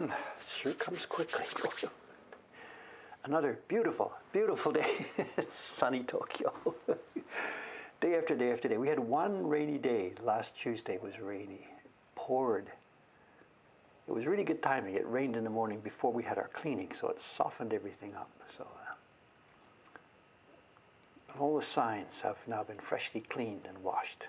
It sure comes quickly. Another beautiful, beautiful day. It's sunny Tokyo. Day after day after day. We had one rainy day. Last Tuesday was rainy. Poured. It was really good timing. It rained in the morning before we had our cleaning, so it softened everything up. So all the signs have now been freshly cleaned and washed.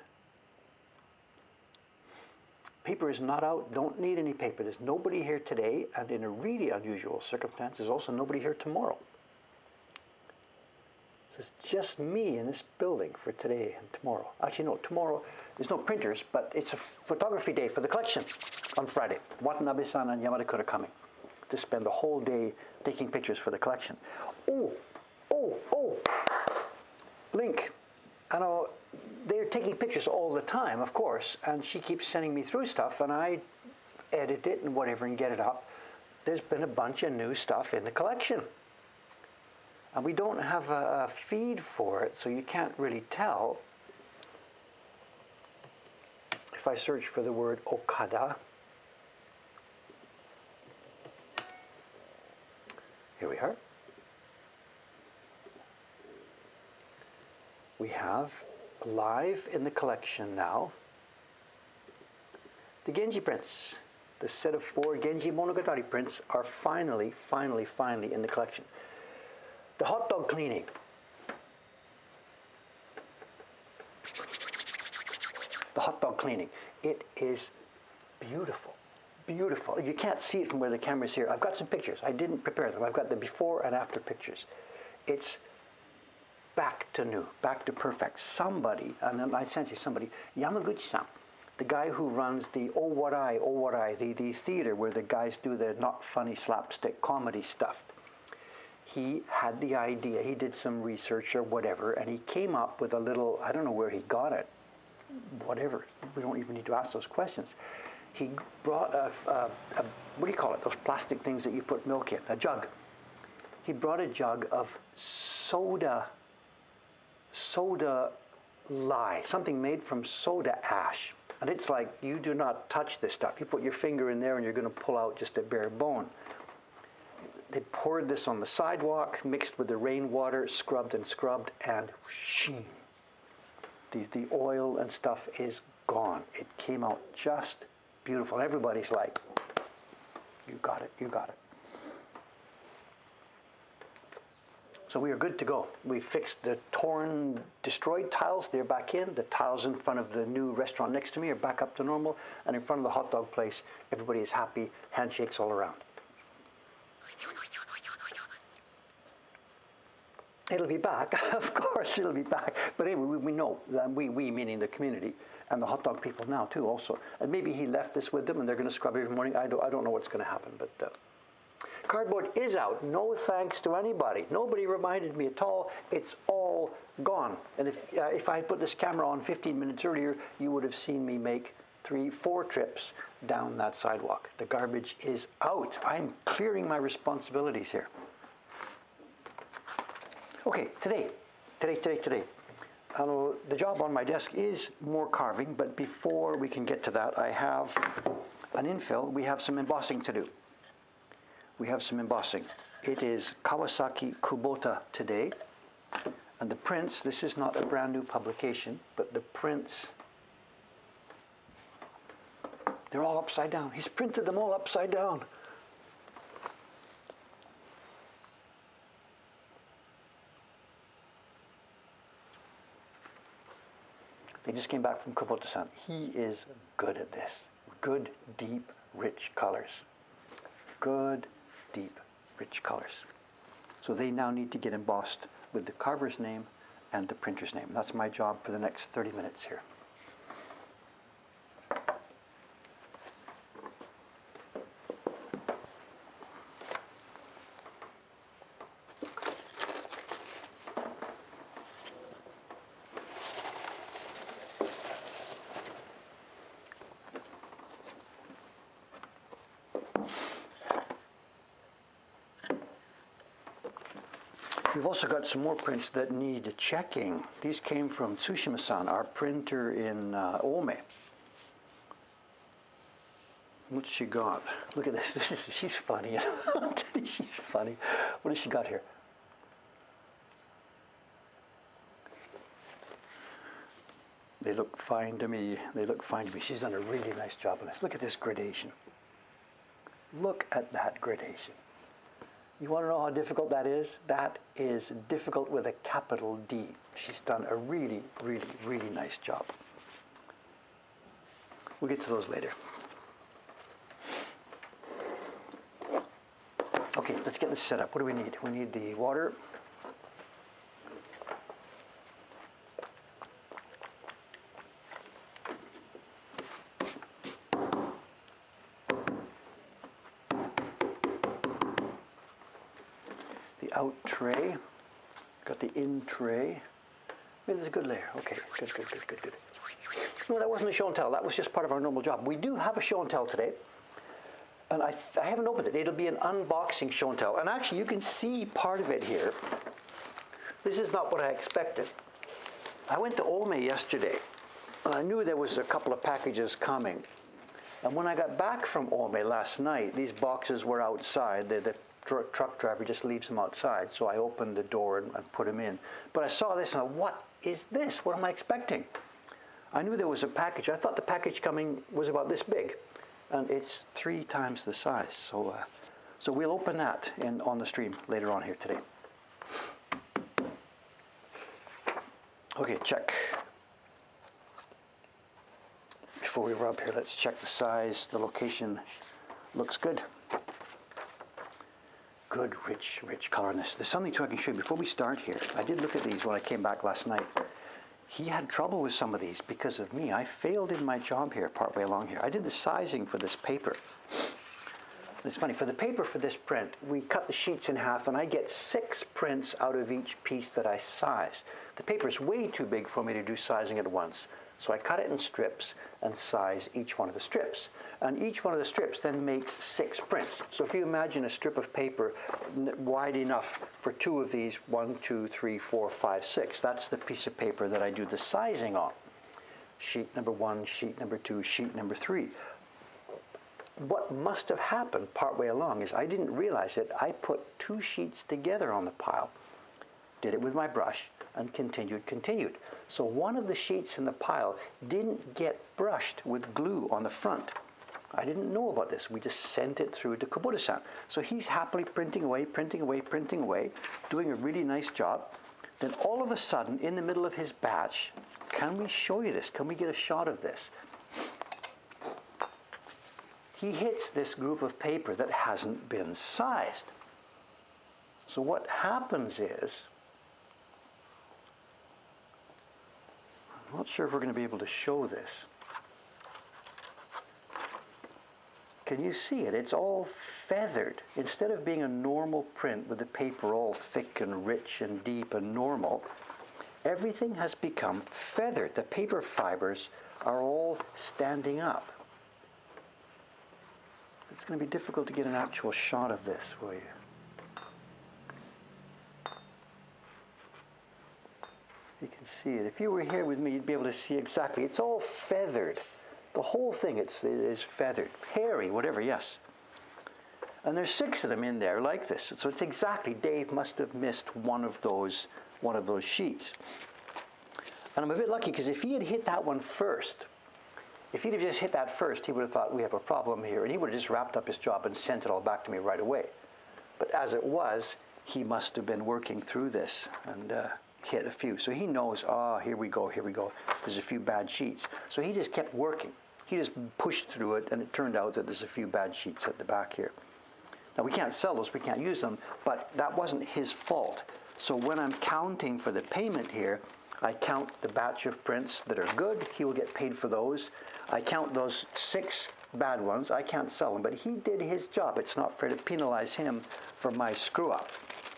Paper is not out, don't need any paper. There's nobody here today, and in a really unusual circumstance, there's also nobody here tomorrow. So it's just me in this building for today and tomorrow. Actually, no, tomorrow there's no printers, but it's a photography day for the collection on Friday. Watanabe-san and Yamada are coming to spend the whole day taking pictures for the collection. Oh, Link, I know they're taking pictures all the time, of course, and she keeps sending me through stuff, and I edit it and whatever and get it up. There's been a bunch of new stuff in the collection. And we don't have a feed for it, so you can't really tell. If I search for the word Okada, here we are. We have live in the collection now the Genji prints. The set of 4 Genji Monogatari prints are finally in the collection. The hot dog cleaning. The hot dog cleaning. It is beautiful. Beautiful. You can't see it from where the camera's here. I've got some pictures. I didn't prepare them. I've got the before and after pictures. It's back to new, back to perfect. Somebody, and I sense somebody, Yamaguchi-san, the guy who runs the Oh What I, the theater where the guys do the not funny slapstick comedy stuff. He had the idea, he did some research or whatever, and he came up with a little, I don't know where he got it, whatever, we don't even need to ask those questions. He brought a what do you call it, those plastic things that you put milk in, a jug. He brought a jug of soda lye, something made from soda ash. And it's like, you do not touch this stuff. You put your finger in there and you're going to pull out just a bare bone. They poured this on the sidewalk, mixed with the rainwater, scrubbed, and sheen. The oil and stuff is gone. It came out just beautiful. Everybody's like, you got it, you got it. So we are good to go. We fixed the torn, destroyed tiles. They're back in. The tiles in front of the new restaurant next to me are back up to normal. And in front of the hot dog place, everybody is happy. Handshakes all around. It'll be back. Of course it'll be back. But anyway, we know, we meaning the community, and the hot dog people now too also. And maybe he left this with them and they're going to scrub every morning. I don't know what's going to happen, but... Cardboard is out, no thanks to anybody. Nobody reminded me at all. It's all gone. And if I had put this camera on 15 minutes earlier, you would have seen me make 3-4 trips down that sidewalk. The garbage is out. I'm clearing my responsibilities here. Okay, today. The job on my desk is more carving, but before we can get to that, I have an infill. We have some embossing to do. We have some embossing. It is Kawasaki Kubota today. And the prints, this is not a brand new publication, but the prints, they're all upside down. He's printed them all upside down. They just came back from Kubota-san. He is good at this. Good, deep, rich colors. Good, deep, rich colors. So they now need to get embossed with the carver's name and the printer's name. That's my job for the next 30 minutes here. We've also got some more prints that need checking. These came from Tsushima-san, our printer in Ome. What's she got? Look at this. She's funny. I'll tell you, she's funny. What has she got here? They look fine to me. They look fine to me. She's done a really nice job on this. Look at this gradation. Look at that gradation. You want to know how difficult that is? That is difficult with a capital D. She's done a really, really, really nice job. We'll get to those later. Okay, let's get this set up. What do we need? We need the water. The out tray. Got the in tray. Maybe there's a good layer. Okay, good. No, that wasn't a show and tell. That was just part of our normal job. We do have a show and tell today. And I haven't opened it. It'll be an unboxing show and tell. And actually, you can see part of it here. This is not what I expected. I went to Ome yesterday, and I knew there was a couple of packages coming. And when I got back from Ome last night, these boxes were outside. The truck driver just leaves them outside. So I opened the door and put them in. But I saw this, and I thought, what is this? What am I expecting? I knew there was a package. I thought the package coming was about this big. And it's 3 times the size. So we'll open that on the stream later on here today. Okay, check. Before we rub here, let's check the size. The location looks good. Good, rich color in this. There's something too I can show you before we start here. I did look at these when I came back last night. He had trouble with some of these because of me. I failed in my job here partway along here. I did the sizing for this paper. It's funny, for the paper for this print, we cut the sheets in half and I get 6 prints out of each piece that I size. The paper is way too big for me to do sizing at once. So I cut it in strips and size each one of the strips. And each one of the strips then makes 6 prints. So if you imagine a strip of paper wide enough for 2 of these, 1, 2, 3, 4, 5, 6, that's the piece of paper that I do the sizing on. Sheet number 1, sheet number 2, sheet number 3. What must have happened partway along is I didn't realize it. I put 2 sheets together on the pile, did it with my brush, and continued. So one of the sheets in the pile didn't get brushed with glue on the front. I didn't know about this. We just sent it through to Kubota-san. So he's happily printing away, doing a really nice job. Then all of a sudden, in the middle of his batch, can we show you this? Can we get a shot of this? He hits this group of paper that hasn't been sized. So what happens is, I'm not sure if we're going to be able to show this. Can you see it? It's all feathered. Instead of being a normal print with the paper all thick and rich and deep and normal, everything has become feathered. The paper fibers are all standing up. It's going to be difficult to get an actual shot of this for you. You can see it. If you were here with me, you'd be able to see exactly. It's all feathered. The whole thing is feathered. Hairy, whatever, yes. And there's 6 of them in there like this. So it's exactly, Dave must have missed one of those sheets. And I'm a bit lucky because if he had hit that one first, if he'd have just hit that first, he would have thought we have a problem here. And he would have just wrapped up his job and sent it all back to me right away. But as it was, he must have been working through this and hit a few. So he knows, here we go. There's a few bad sheets. So he just kept working. He just pushed through it, and it turned out that there's a few bad sheets at the back here. Now, we can't sell those, we can't use them, but that wasn't his fault. So when I'm counting for the payment here, I count the batch of prints that are good. He will get paid for those. I count those 6 bad ones. I can't sell them, but he did his job. It's not fair to penalize him for my screw-up.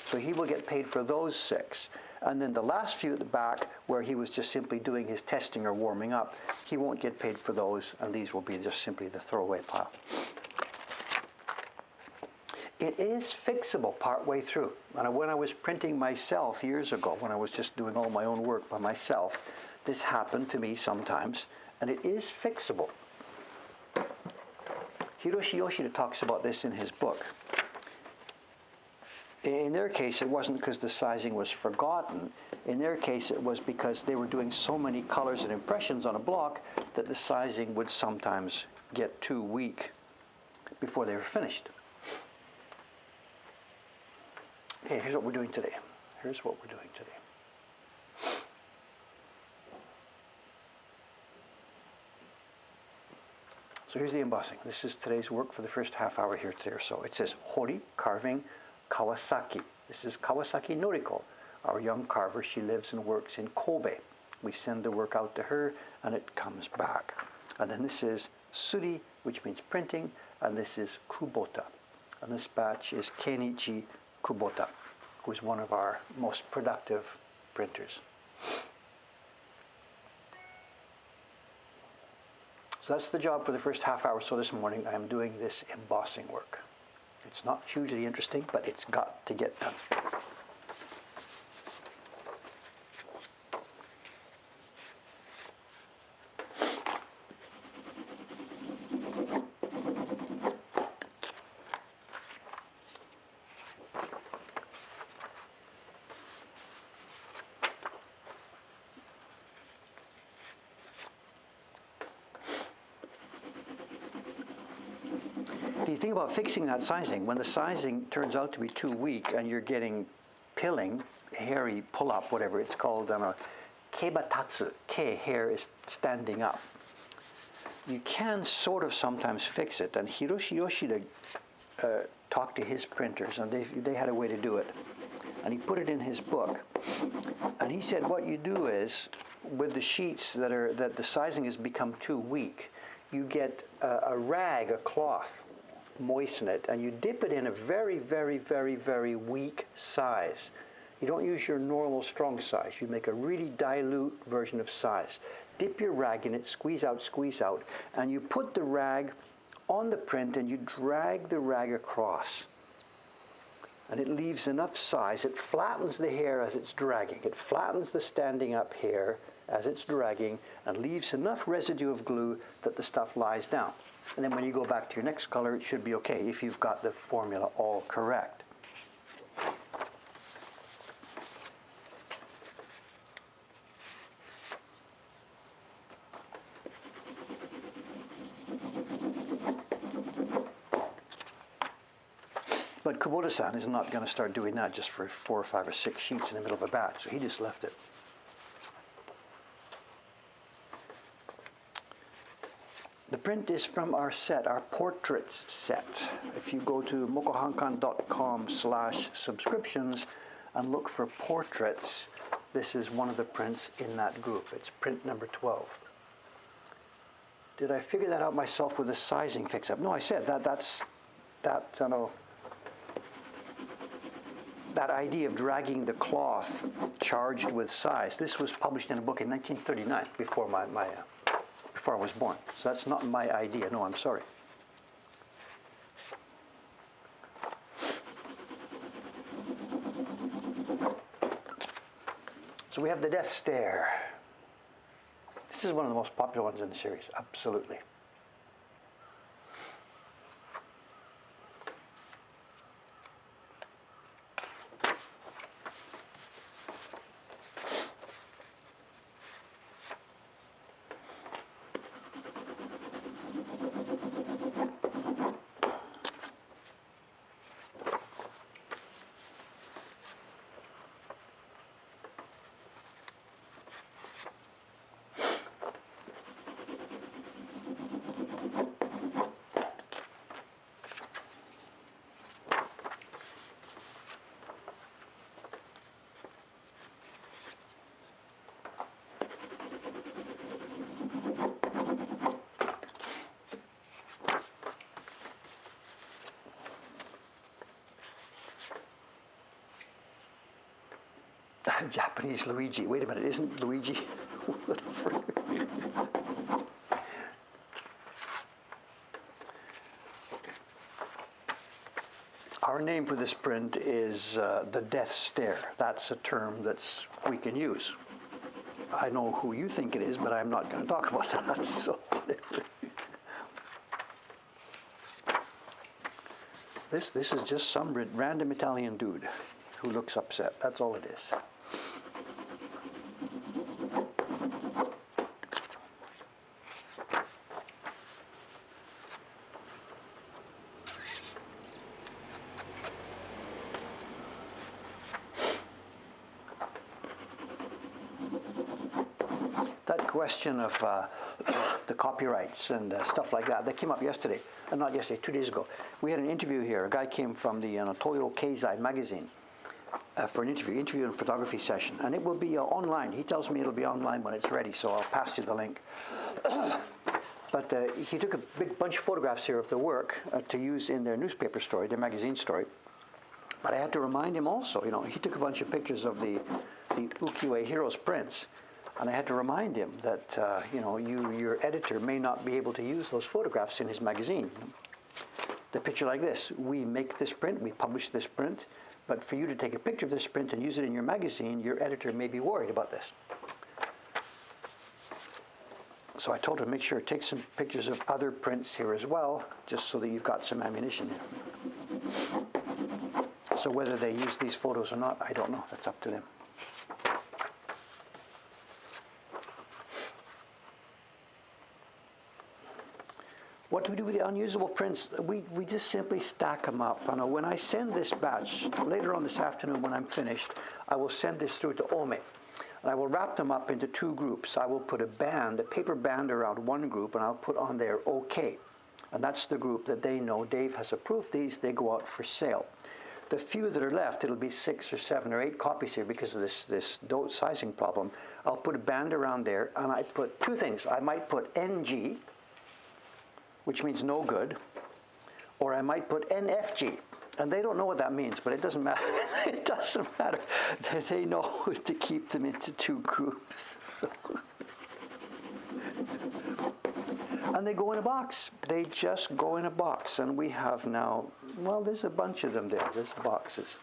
So he will get paid for those 6. And then the last few at the back, where he was just simply doing his testing or warming up, he won't get paid for those, and these will be just simply the throwaway pile. It is fixable partway through. And when I was printing myself years ago, when I was just doing all my own work by myself, this happened to me sometimes, and it is fixable. Hiroshi Yoshida talks about this in his book. In their case, it wasn't because the sizing was forgotten. In their case, it was because they were doing so many colors and impressions on a block that the sizing would sometimes get too weak before they were finished. Okay, here's what we're doing today. Here's what we're doing today. So here's the embossing. This is today's work for the first half hour here today or so. It says Hori, carving, Kawasaki. This is Kawasaki Noriko, our young carver. She lives and works in Kobe. We send the work out to her and it comes back. And then this is Suri, which means printing, and this is Kubota. And this batch is Kenichi Kubota, who is one of our most productive printers. So that's the job for the first half hour. So this morning I am doing this embossing work. It's not hugely interesting, but it's got to get done. The thing about fixing that sizing, when the sizing turns out to be too weak and you're getting pilling, hairy pull-up, whatever it's called, keibatatsu, ke, hair is standing up. You can sort of sometimes fix it, and Hiroshi Yoshida talked to his printers, and they had a way to do it. And he put it in his book. And he said what you do is, with the sheets that the sizing has become too weak, you get a rag, a cloth, moisten it, and you dip it in a very, very, very, very weak size. You don't use your normal strong size. You make a really dilute version of size. Dip your rag in it, squeeze out, and you put the rag on the print and you drag the rag across. And it leaves enough size. It flattens the hair as it's dragging. It flattens the standing up hair as it's dragging and leaves enough residue of glue that the stuff lies down. And then when you go back to your next color, it should be okay if you've got the formula all correct. But Kubota-san is not going to start doing that just for 4 or 5 or 6 sheets in the middle of a batch, so he just left it. The print is from our set, our portraits set. If you go to mokohankan.com/subscriptions and look for portraits, this is one of the prints in that group. It's print number 12. Did I figure that out myself with a sizing fix-up? No, I said that idea of dragging the cloth charged with size. This was published in a book in 1939, before before I was born. So that's not my idea. No, I'm sorry. So we have the death stare. This is one of the most popular ones in the series, absolutely. Japanese Luigi. Wait a minute, isn't Luigi? Our name for this print is the death stare. That's a term that we can use. I know who you think it is, but I'm not going to talk about that. So whatever. This is just some random Italian dude who looks upset. That's all it is. That question of the copyrights and stuff like that came up yesterday, not yesterday, 2 days ago. We had an interview here. A guy came from the Toyo Keizai magazine for an interview and photography session, and it will be online. He tells me it'll be online when it's ready, so I'll pass you the link. But he took a big bunch of photographs here of the work to use in their newspaper story, their magazine story. But I had to remind him also, he took a bunch of pictures of the Ukiyo-e Heroes prints. And I had to remind him that, your editor may not be able to use those photographs in his magazine. The picture like this, we make this print, we publish this print, but for you to take a picture of this print and use it in your magazine, your editor may be worried about this. So I told him, make sure take some pictures of other prints here as well, just so that you've got some ammunition here. So whether they use these photos or not, I don't know. That's up to them. What do we do with the unusable prints? We just simply stack them up. When I send this batch, later on this afternoon when I'm finished, I will send this through to Ome. And I will wrap them up into 2 groups. I will put a paper band around one group, and I'll put on there OK. And that's the group that they know Dave has approved these, they go out for sale. The few that are left, it'll be 6 or 7 or 8 copies here because of this dot sizing problem. I'll put a band around there, and I put 2 things. I might put NG, which means no good, or I might put NFG. And they don't know what that means, but it doesn't matter. It doesn't matter. They know to keep them into 2 groups. So. And they go in a box. They just go in a box. And we have now, well, there's a bunch of them there. There's boxes.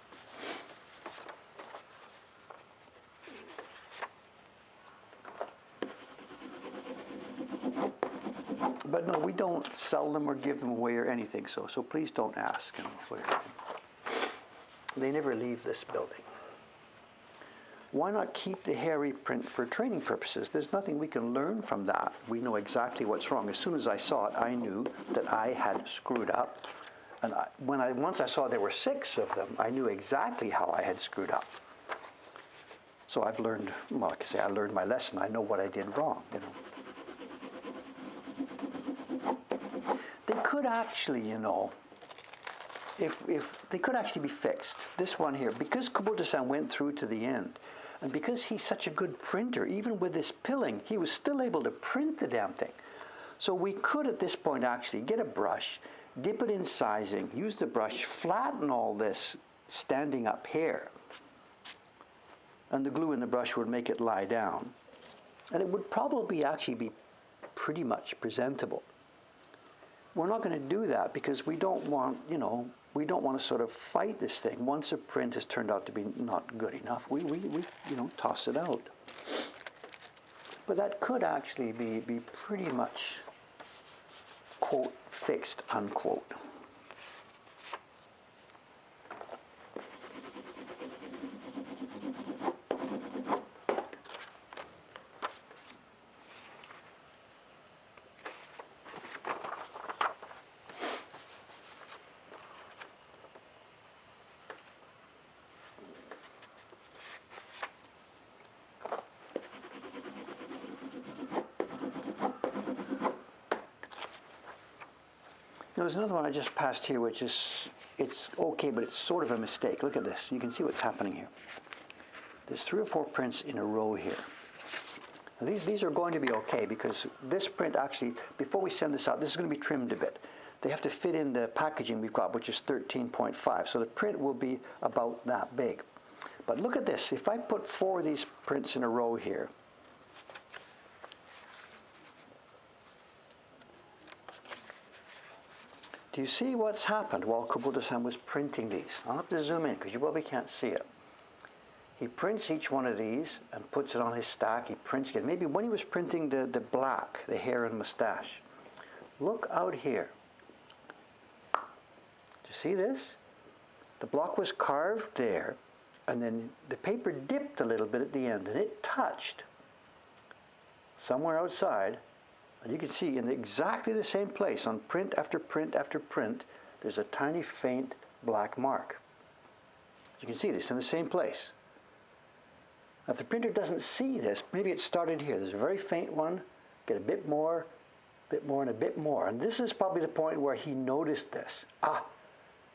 But no, we don't sell them or give them away or anything, so please don't ask. They never leave this building. Why not keep the hairy print for training purposes? There's nothing we can learn from that. We know exactly what's wrong. As soon as I saw it, I knew that I had screwed up. And once I saw there were 6 of them, I knew exactly how I had screwed up. So I've learned, well, like I say, I learned my lesson. I know what I did wrong, They could actually, if they could actually be fixed. This one here, because Kubota-san went through to the end, and because he's such a good printer, even with this pilling, he was still able to print the damn thing. So we could, at this point, actually get a brush, dip it in sizing, use the brush, flatten all this standing up here, and the glue in the brush would make it lie down. And it would probably actually be pretty much presentable. We're not going to do that because we don't want, we don't want to sort of fight this thing. Once a print has turned out to be not good enough, we toss it out. But that could actually be pretty much, quote, fixed, unquote. There's another one I just passed here, which is, it's okay, but it's sort of a mistake. Look at this. You can see what's happening here. There's 3 or 4 prints in a row here. Now these are going to be okay because this print actually, before we send this out, this is going to be trimmed a bit. They have to fit in the packaging we've got, which is 13.5. So the print will be about that big. But look at this. If I put 4 of these prints in a row here, do you see what's happened while Kubota-san was printing these? I'll have to zoom in because you probably can't see it. He prints each one of these and puts it on his stack. He prints again. Maybe when he was printing the black, the hair and mustache. Look out here. you see this? The block was carved there, and then the paper dipped a little bit at the end, and it touched somewhere outside, and you can see in exactly the same place, on print after print after print, there's a tiny faint black mark. You can see this in the same place. Now, if the printer doesn't see this, maybe it started here. There's a very faint one, get a bit more, and a bit more. And this is probably the point where he noticed this.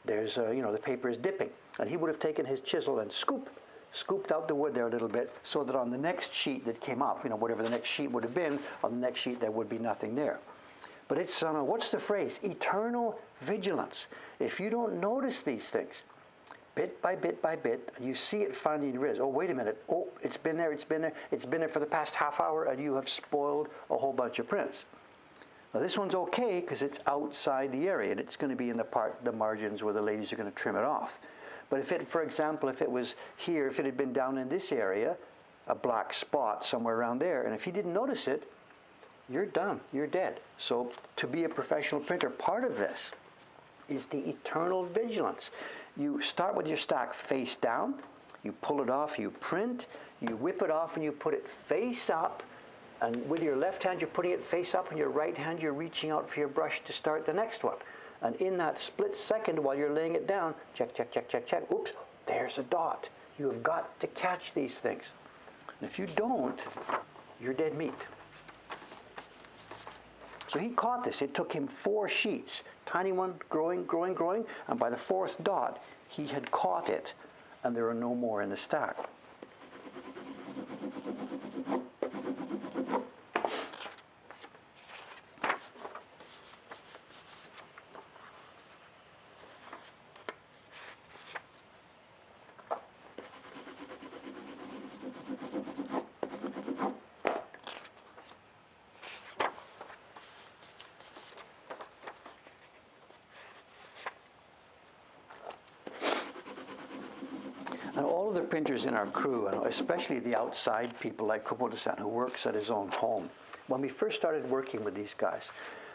There's, the paper is dipping. And he would have taken his chisel and scooped out the wood there a little bit so that on the next sheet that came up, whatever the next sheet would have been, on the next sheet there would be nothing there. But it's, what's the phrase? Eternal vigilance. If you don't notice these things, bit by bit by bit, and you see it finally in res. Oh, wait a minute. Oh, it's been there for the past half hour, and you have spoiled a whole bunch of prints. Now this one's okay because it's outside the area, and it's going to be in the margins where the ladies are going to trim it off. But if it, for example, if it was here, if it had been down in this area, a black spot somewhere around there, and if he didn't notice it, you're done, you're dead. So to be a professional printer, part of this is the eternal vigilance. You start with your stack face down, you pull it off, you print, you whip it off, and you put it face up. And with your left hand, you're putting it face up, and your right hand, you're reaching out for your brush to start the next one. And in that split second, while you're laying it down, check, check, check, check, check. Oops, there's a dot. You have got to catch these things. And if you don't, you're dead meat. So he caught this. It took him 4 sheets, tiny one, growing, growing, growing, and by the 4th dot, he had caught it, and there are no more in the stack. And all of the printers in our crew, and especially the outside people like Kumoto-san, who works at his own home, when we first started working with these guys,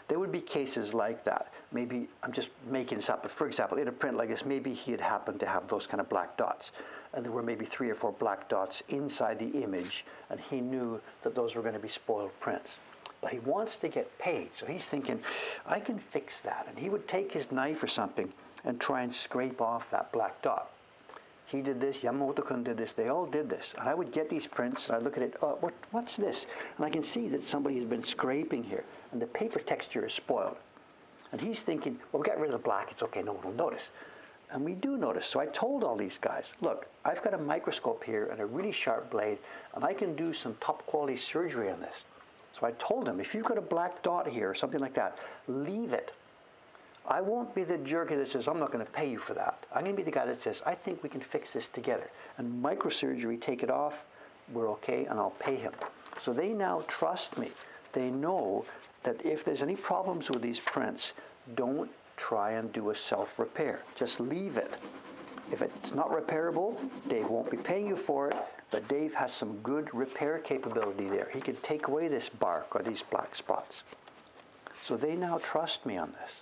there would be cases like that. Maybe, I'm just making this up, but for example, in a print like this, maybe he had happened to have those kind of black dots. And there were maybe 3 or 4 black dots inside the image, and he knew that those were going to be spoiled prints. But he wants to get paid, so he's thinking, I can fix that. And he would take his knife or something and try and scrape off that black dot. He did this, Yamamoto-kun did this, they all did this. And I would get these prints, and I'd look at it, what's this? And I can see that somebody has been scraping here, and the paper texture is spoiled. And he's thinking, well, we got rid of the black, it's okay, no one will notice. And we do notice. So I told all these guys, look, I've got a microscope here and a really sharp blade, and I can do some top quality surgery on this. So I told them, if you've got a black dot here or something like that, leave it. I won't be the jerky that says, I'm not going to pay you for that. I'm going to be the guy that says, I think we can fix this together. And microsurgery, take it off, we're okay, and I'll pay him. So they now trust me. They know that if there's any problems with these prints, don't try and do a self-repair. Just leave it. If it's not repairable, Dave won't be paying you for it, but Dave has some good repair capability there. He can take away this bark or these black spots. So they now trust me on this.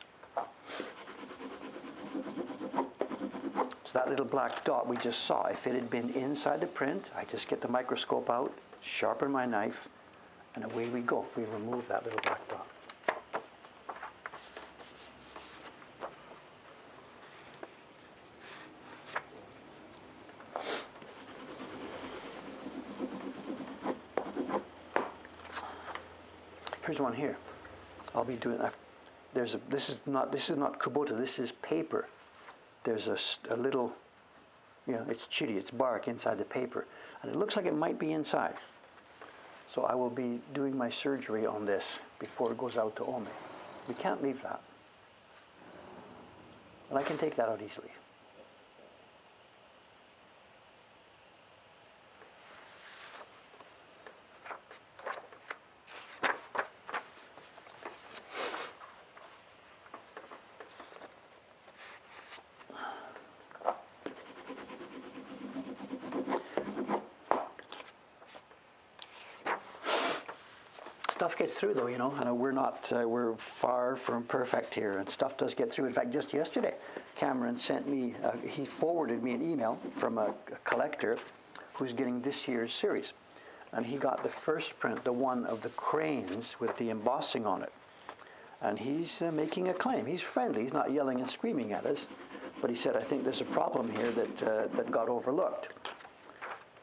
So that little black dot we just saw, if it had been inside the print, I just get the microscope out, sharpen my knife, and away we go. We remove that little black dot. Here's one here. I'll be doing. This is not Kubota. This is paper. There's a little, it's chitty, it's bark inside the paper, and it looks like it might be inside. So I will be doing my surgery on this before it goes out to Ome. We can't leave that, and I can take that out easily. Stuff gets through though, and we're far from perfect here, and stuff does get through. In fact, just yesterday Cameron sent me, he forwarded me an email from a collector who's getting this year's series. And he got the first print, the one of the cranes with the embossing on it. And he's making a claim. He's friendly. He's not yelling and screaming at us. But he said, I think there's a problem here that got overlooked.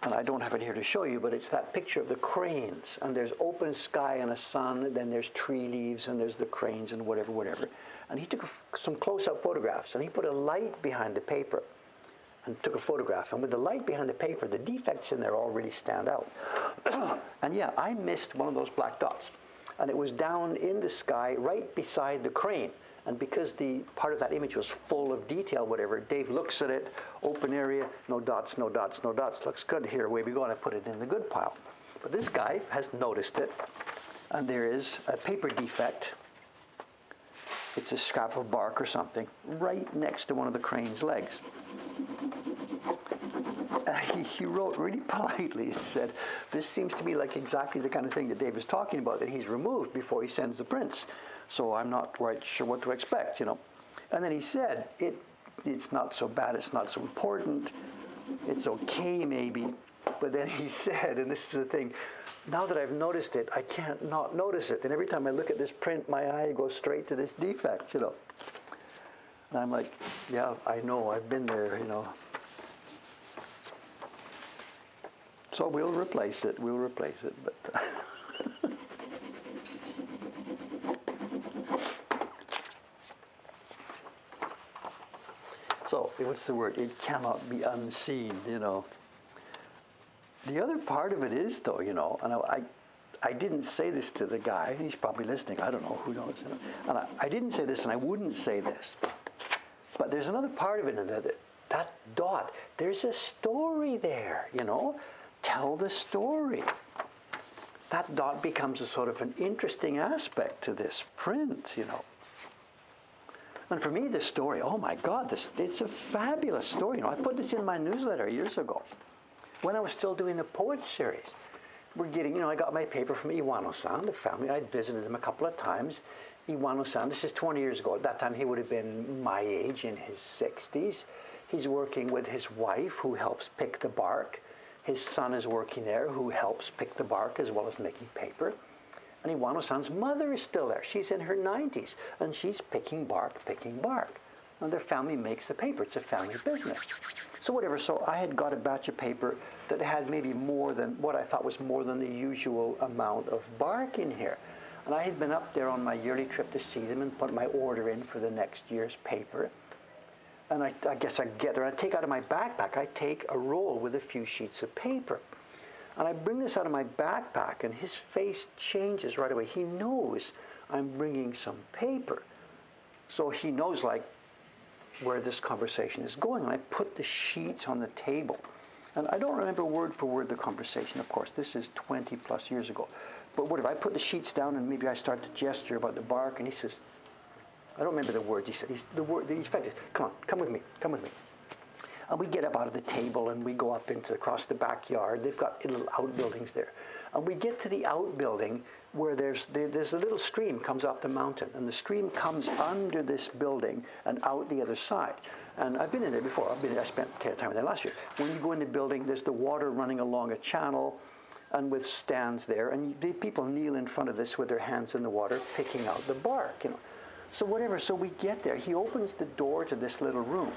And I don't have it here to show you, but it's that picture of the cranes. And there's open sky and a sun, and then there's tree leaves, and there's the cranes and whatever. And he took some close-up photographs, and he put a light behind the paper and took a photograph. And with the light behind the paper, the defects in there all really stand out. And yeah, I missed one of those black dots. And it was down in the sky right beside the crane. And because the part of that image was full of detail, whatever, Dave looks at it, open area, no dots, no dots, no dots. Looks good here, away we go, and I put it in the good pile. But this guy has noticed it, and there is a paper defect. It's a scrap of bark or something right next to one of the crane's legs. He wrote really politely and said, this seems to me like exactly the kind of thing that Dave is talking about, that he's removed before he sends the prints. So I'm not quite sure what to expect, you know. And then he said, it's not so bad, it's not so important, it's okay maybe. But then he said, and this is the thing, now that I've noticed it, I can't not notice it. And every time I look at this print, my eye goes straight to this defect, you know. And I'm like, yeah, I know, I've been there, you know. So we'll replace it, but... So, what's the word? It cannot be unseen, you know. The other part of it is, though, you know, and I didn't say this to the guy. He's probably listening. I don't know. Who knows? You know? And I didn't say this, and I wouldn't say this. But there's another part of it in that dot. There's a story there, you know. Tell the story. That dot becomes a sort of an interesting aspect to this print, you know. And for me, this story, oh my God, it's a fabulous story. You know, I put this in my newsletter years ago when I was still doing the Poets series. We're getting, you know, I got my paper from Iwano-san, the family. I'd visited him a couple of times. Iwano-san, this is 20 years ago. At that time, he would have been my age, in his 60s. He's working with his wife, who helps pick the bark. His son is working there, who helps pick the bark as well as making paper. And Iwano-san's mother is still there. She's in her 90s, and she's picking bark. And their family makes the paper. It's a family business. So whatever, so I had got a batch of paper that had maybe more than, what I thought was more than the usual amount of bark in here. And I had been up there on my yearly trip to see them and put my order in for the next year's paper. And I guess I get there, and I take out of my backpack, I take a roll with a few sheets of paper. And I bring this out of my backpack, and his face changes right away. He knows I'm bringing some paper. So he knows, like, where this conversation is going. And I put the sheets on the table. And I don't remember word for word the conversation, of course. This is 20 plus years ago. But whatever, I put the sheets down, and maybe I start to gesture about the bark, and he says, I don't remember the words he said. The effect is, come on, come with me. And we get up out of the table, and we go up across the backyard. They've got little outbuildings there. And we get to the outbuilding where there's a little stream comes off the mountain. And the stream comes under this building and out the other side. And I've been in there before. I spent time in there last year. When you go in the building, there's the water running along a channel and with stands there. And the people kneel in front of this with their hands in the water, picking out the bark, you know. So whatever, so we get there. He opens the door to this little room.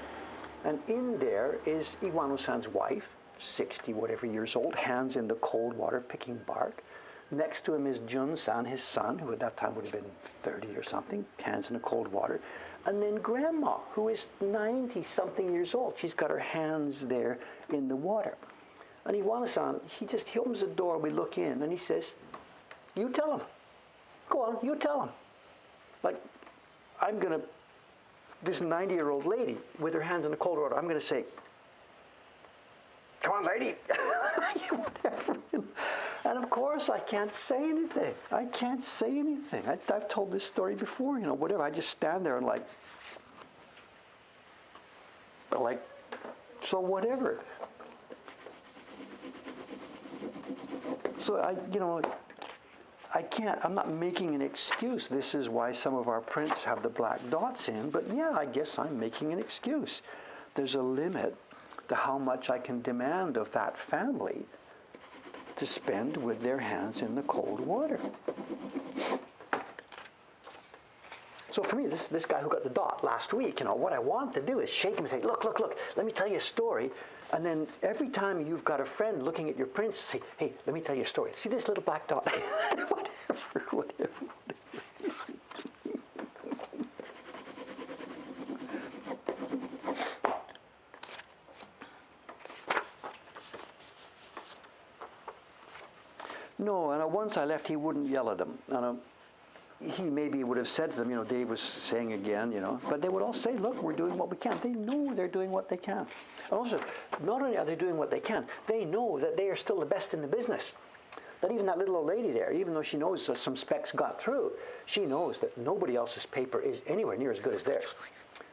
And in there is Iwano-san's wife, 60 whatever years old, hands in the cold water picking bark. Next to him is Jun-san, his son, who at that time would have been 30 or something, hands in the cold water. And then Grandma, who is 90-something years old. She's got her hands there in the water. And Iwano-san, he opens the door, we look in, and he says, you tell him. Go on, you tell him. Like, this 90-year-old lady with her hands in the cold water, I'm going to say, come on, lady. Whatever. And of course, I can't say anything. I've told this story before, you know, whatever. I just stand there and like, so whatever. So I'm not making an excuse. This is why some of our prints have the black dots in, but yeah, I guess I'm making an excuse. There's a limit to how much I can demand of that family to spend with their hands in the cold water. So for me, this guy who got the dot last week, what I want to do is shake him and say, look, let me tell you a story. And then every time you've got a friend looking at your prints, say, hey, let me tell you a story. See this little black dot? whatever. No, and once I left, he wouldn't yell at them. And he maybe would have said to them, Dave was saying again, but they would all say, look, we're doing what we can. They know they're doing what they can. And also, not only are they doing what they can, they know that they are still the best in the business. That even that little old lady there, even though she knows that some specs got through, she knows that nobody else's paper is anywhere near as good as theirs.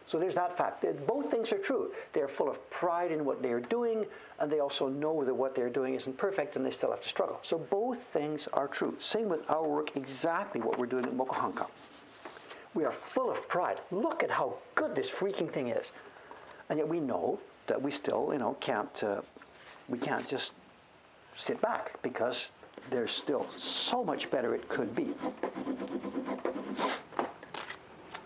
So there's that fact. Both things are true. They're full of pride in what they're doing, and they also know that what they're doing isn't perfect, and they still have to struggle. So both things are true. Same with our work, exactly what we're doing at Mokuhanka. We are full of pride. Look at how good this freaking thing is. And yet we know that we still, we can't just sit back, because there's still so much better it could be.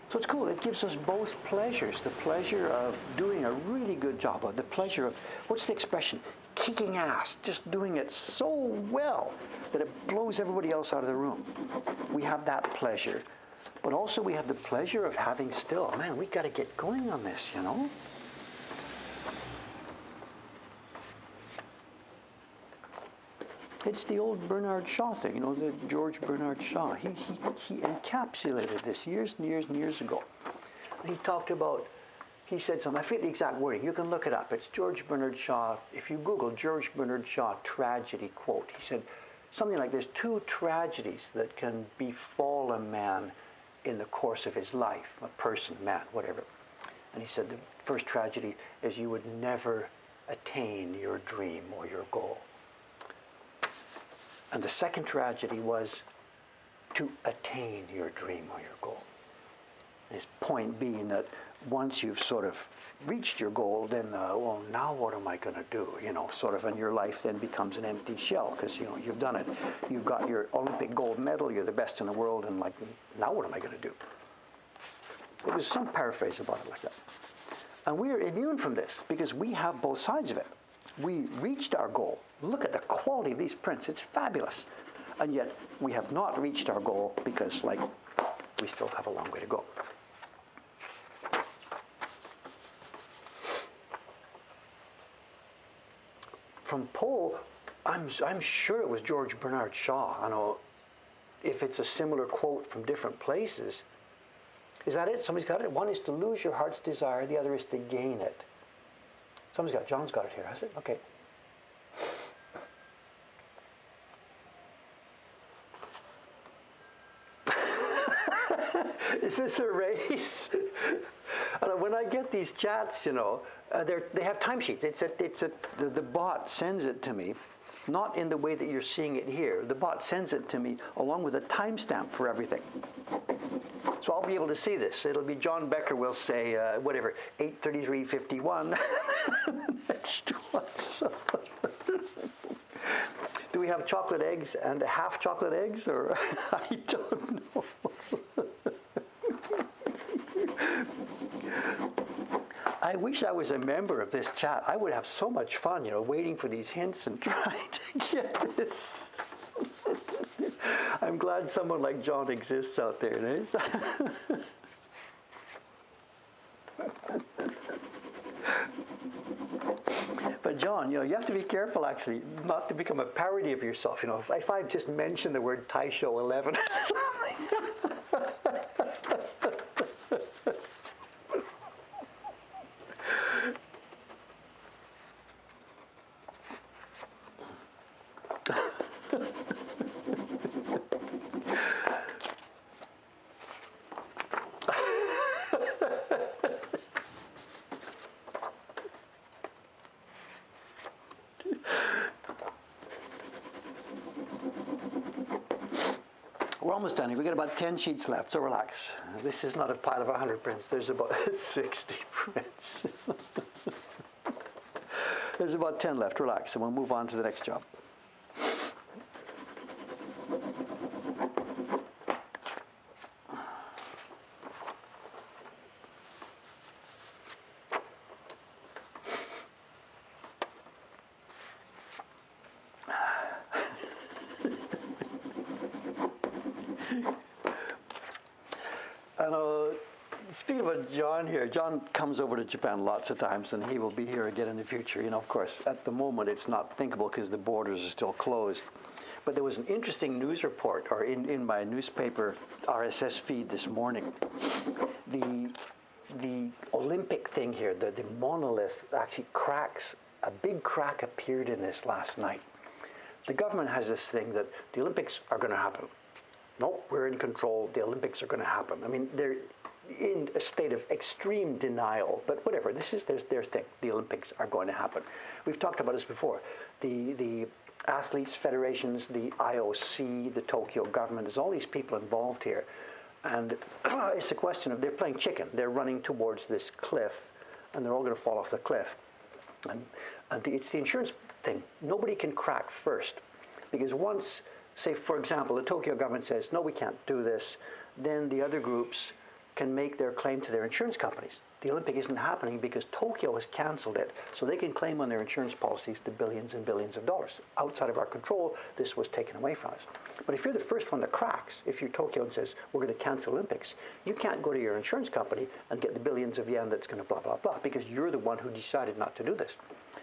So it's cool. It gives us both pleasures. The pleasure of doing a really good job, or the pleasure of, what's the expression? Kicking ass, just doing it so well that it blows everybody else out of the room. We have that pleasure. But also we have the pleasure of having still, man, we got to get going on this, It's the old Bernard Shaw thing, the George Bernard Shaw. He encapsulated this years and years and years ago. He talked about, he said something, I forget the exact wording, you can look it up. It's George Bernard Shaw. If you Google George Bernard Shaw tragedy quote, he said something like, there's two tragedies that can befall a man in the course of his life, a person, man, whatever. And he said the first tragedy is you would never attain your dream or your goal. And the second tragedy was to attain your dream or your goal. His point being that once you've sort of reached your goal, then, now what am I going to do? And your life then becomes an empty shell, because, you've done it. You've got your Olympic gold medal, you're the best in the world, and now what am I going to do? It was some paraphrase about it like that. And we are immune from this, because we have both sides of it. We reached our goal. Look at the quality of these prints. It's fabulous. And yet, we have not reached our goal because, we still have a long way to go. From Poe, I'm sure it was George Bernard Shaw. I know if it's a similar quote from different places. Is that it? Somebody's got it? One is to lose your heart's desire. The other is to gain it. Somebody's got it. John's got it here, has it? Okay. Is this a race? And when I get these chats, they have timesheets. The bot sends it to me, not in the way that you're seeing it here. The bot sends it to me along with a timestamp for everything. So I'll be able to see this. It'll be John Becker will say, 8:33:51. Next one. So do we have chocolate eggs and half chocolate eggs, or I don't know. I wish I was a member of this chat. I would have so much fun, waiting for these hints and trying to get this. I'm glad someone like John exists out there, eh? But John, you have to be careful, actually, not to become a parody of yourself. If I just mention the word Taisho 11 or something. We're almost done here. We've got about 10 sheets left, so relax. This is not a pile of 100 prints. There's about 60 prints. There's about 10 left. Relax, and we'll move on to the next job. And speaking about John here, John comes over to Japan lots of times, and he will be here again in the future. You know, of course, at the moment it's not thinkable because the borders are still closed. But there was an interesting news report, or in my newspaper RSS feed this morning. The Olympic thing here, the monolith actually cracks. A big crack appeared in this last night. The government has this thing that the Olympics are going to happen. Nope, we're in control. The Olympics are going to happen. I mean, they're in a state of extreme denial, but whatever. This is their thing. The Olympics are going to happen. We've talked about this before. The athletes federations, the IOC, the Tokyo government. There's all these people involved here, and it's a question of they're playing chicken. They're running towards this cliff, and they're all going to fall off the cliff. And it's the insurance thing. Nobody can crack first, because once, say, for example, the Tokyo government says, no, we can't do this, then the other groups can make their claim to their insurance companies. The Olympic isn't happening because Tokyo has canceled it, so they can claim on their insurance policies the billions and billions of dollars. Outside of our control, this was taken away from us. But if you're the first one that cracks, if you're Tokyo and says, we're going to cancel Olympics, you can't go to your insurance company and get the billions of yen that's going to blah, blah, blah, because you're the one who decided not to do this.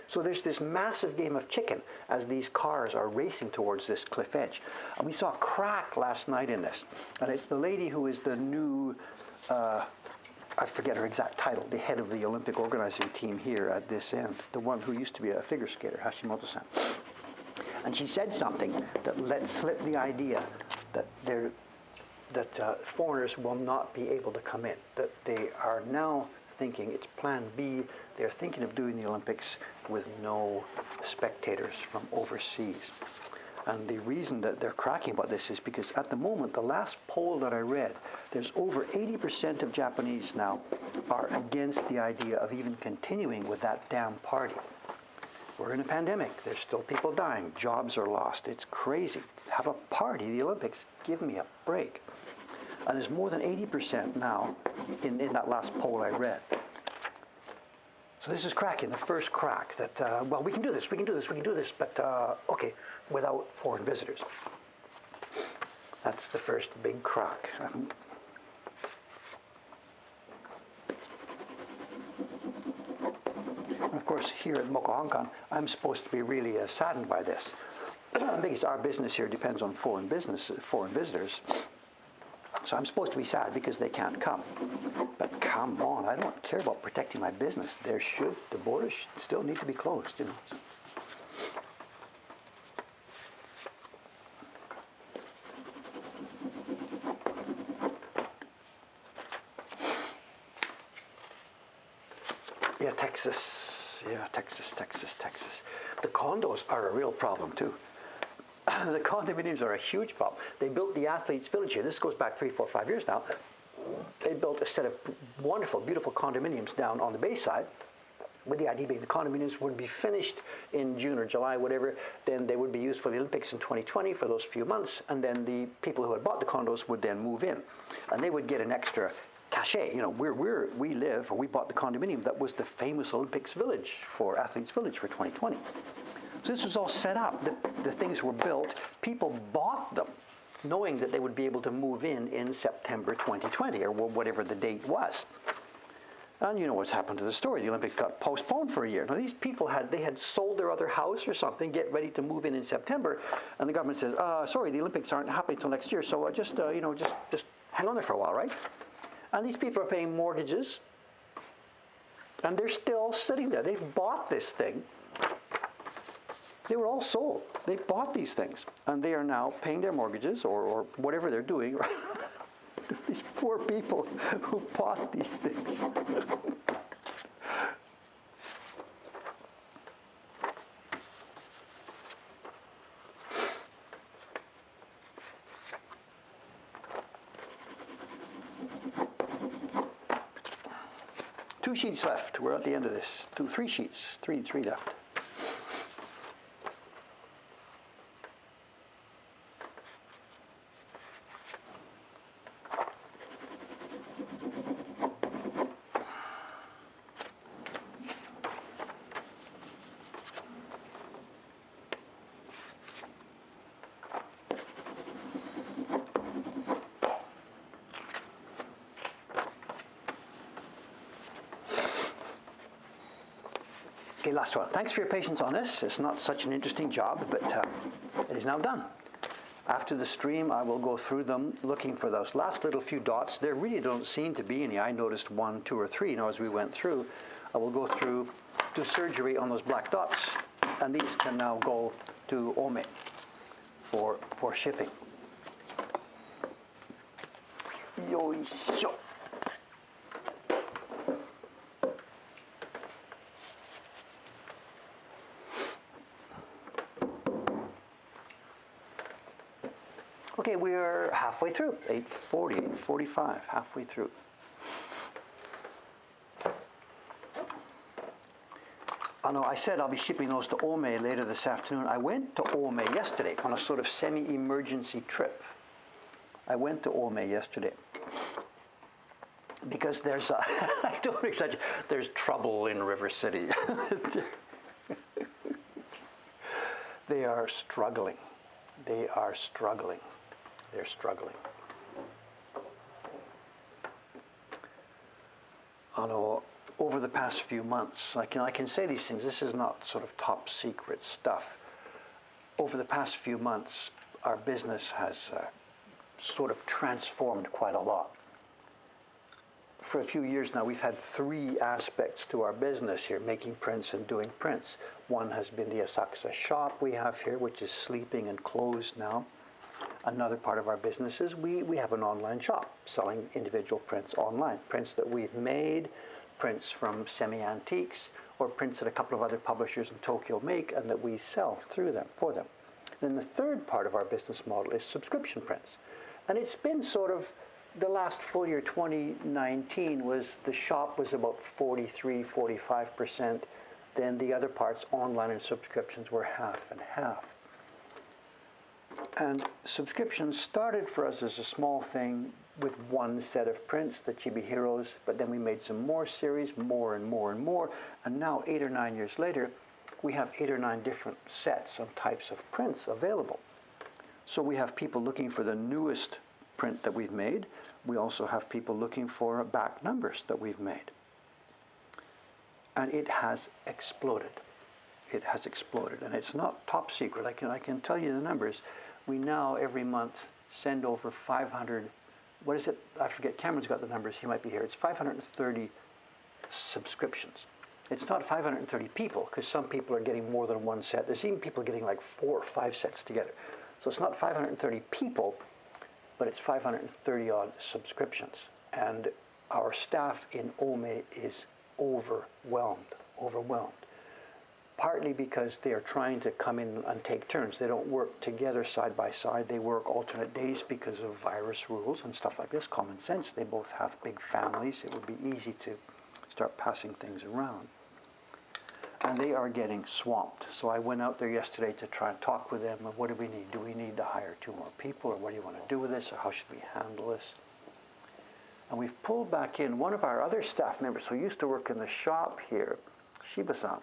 So there's this massive game of chicken as these cars are racing towards this cliff edge. And we saw a crack last night in this. And it's the lady who is the new, I forget her exact title, the head of the Olympic organizing team here at this end, the one who used to be a figure skater, Hashimoto-san. And she said something that let slip the idea that foreigners will not be able to come in, that they are now thinking, it's plan B, they're thinking of doing the Olympics with no spectators from overseas. And the reason that they're cracking about this is because at the moment, the last poll that I read, there's over 80% of Japanese now are against the idea of even continuing with that damn party. We're in a pandemic. There's still people dying. Jobs are lost. It's crazy. Have a party, the Olympics, give me a break. And there's more than 80% now in that last poll I read. So this is cracking, the first crack that, well, we can do this, but okay, without foreign visitors. That's the first big crack. Of course, here at Moko Hong Kong, I'm supposed to be really saddened by this. Because our business here depends on foreign visitors. So I'm supposed to be sad because they can't come. But come on, I don't care about protecting my business. The borders should still need to be closed, you know. Yeah, Texas. The condos are a real problem too. The condominiums are a huge problem. They built the athletes' village here. This goes back 3, 4, 5 years now. They built a set of wonderful, beautiful condominiums down on the Bayside, with the idea being the condominiums would be finished in June or July, whatever. Then they would be used for the Olympics in 2020 for those few months, and then the people who had bought the condos would then move in, and they would get an extra cachet. You know, we bought the condominium that was the famous Olympics village for Athletes Village for 2020. So this was all set up. The things were built. People bought them knowing that they would be able to move in September 2020 or whatever the date was. And you know what's happened to the story. The Olympics got postponed for a year. Now these people had sold their other house or something, get ready to move in September, and the government says, sorry, the Olympics aren't happening until next year, so just hang on there for a while, right? And these people are paying mortgages, and they're still sitting there. They've bought this thing. They were all sold. They bought these things, and they are now paying their mortgages or whatever they're doing. These poor people who bought these things. 2 sheets left. We're at the end of this. 3 sheets. Three left. Okay, last one. Thanks for your patience on this. It's not such an interesting job, but it is now done. After the stream, I will go through them looking for those last little few dots. There really don't seem to be any. I noticed 1, 2, or 3. Now, as we went through, I will go through, do surgery on those black dots, and these can now go to Ome for shipping. Yo-sho. Okay, we're halfway through, 8:40, 8:45, halfway through. Oh no, I said I'll be shipping those to Ome later this afternoon. I went to Ome yesterday on a sort of semi-emergency trip. I went to Ome yesterday because there's, I don't exaggerate, there's trouble in River City. They are struggling. They are struggling. They're struggling. I know over the past few months, I can say these things, this is not sort of top secret stuff. Over the past few months, our business has sort of transformed quite a lot. For a few years now, we've had 3 aspects to our business here, making prints and doing prints. One has been the Asakusa shop we have here, which is sleeping and closed now. Another part of our business is we have an online shop selling individual prints online, prints that we've made, prints from semi-antiques, or prints that a couple of other publishers in Tokyo make and that we sell through them, for them. Then the third part of our business model is subscription prints. And it's been sort of, the last full year, 2019, was the shop was about 43, 45%. Then the other parts, online and subscriptions, were half and half. And subscriptions started for us as a small thing with 1 set of prints, the Chibi Heroes, but then we made some more series, more and more and more, and now 8 or 9 years later, we have 8 or 9 different sets and types of prints available. So we have people looking for the newest print that we've made. We also have people looking for back numbers that we've made. And it has exploded. It has exploded, and it's not top secret. I can tell you the numbers. We now, every month, send over 500, what is it? I forget, Cameron's got the numbers, he might be here. It's 530 subscriptions. It's not 530 people, because some people are getting more than 1 set. There's even people getting like 4 or 5 sets together. So it's not 530 people, but it's 530 odd subscriptions. And our staff in Ome is overwhelmed. Partly because they are trying to come in and take turns. They don't work together side by side. They work alternate days because of virus rules and stuff like this, common sense. They both have big families. It would be easy to start passing things around. And they are getting swamped. So I went out there yesterday to try and talk with them. What do we need? Do we need to hire 2 more people? Or what do you want to do with this? Or how should we handle this? And we've pulled back in one of our other staff members who used to work in the shop here, Shiba-san.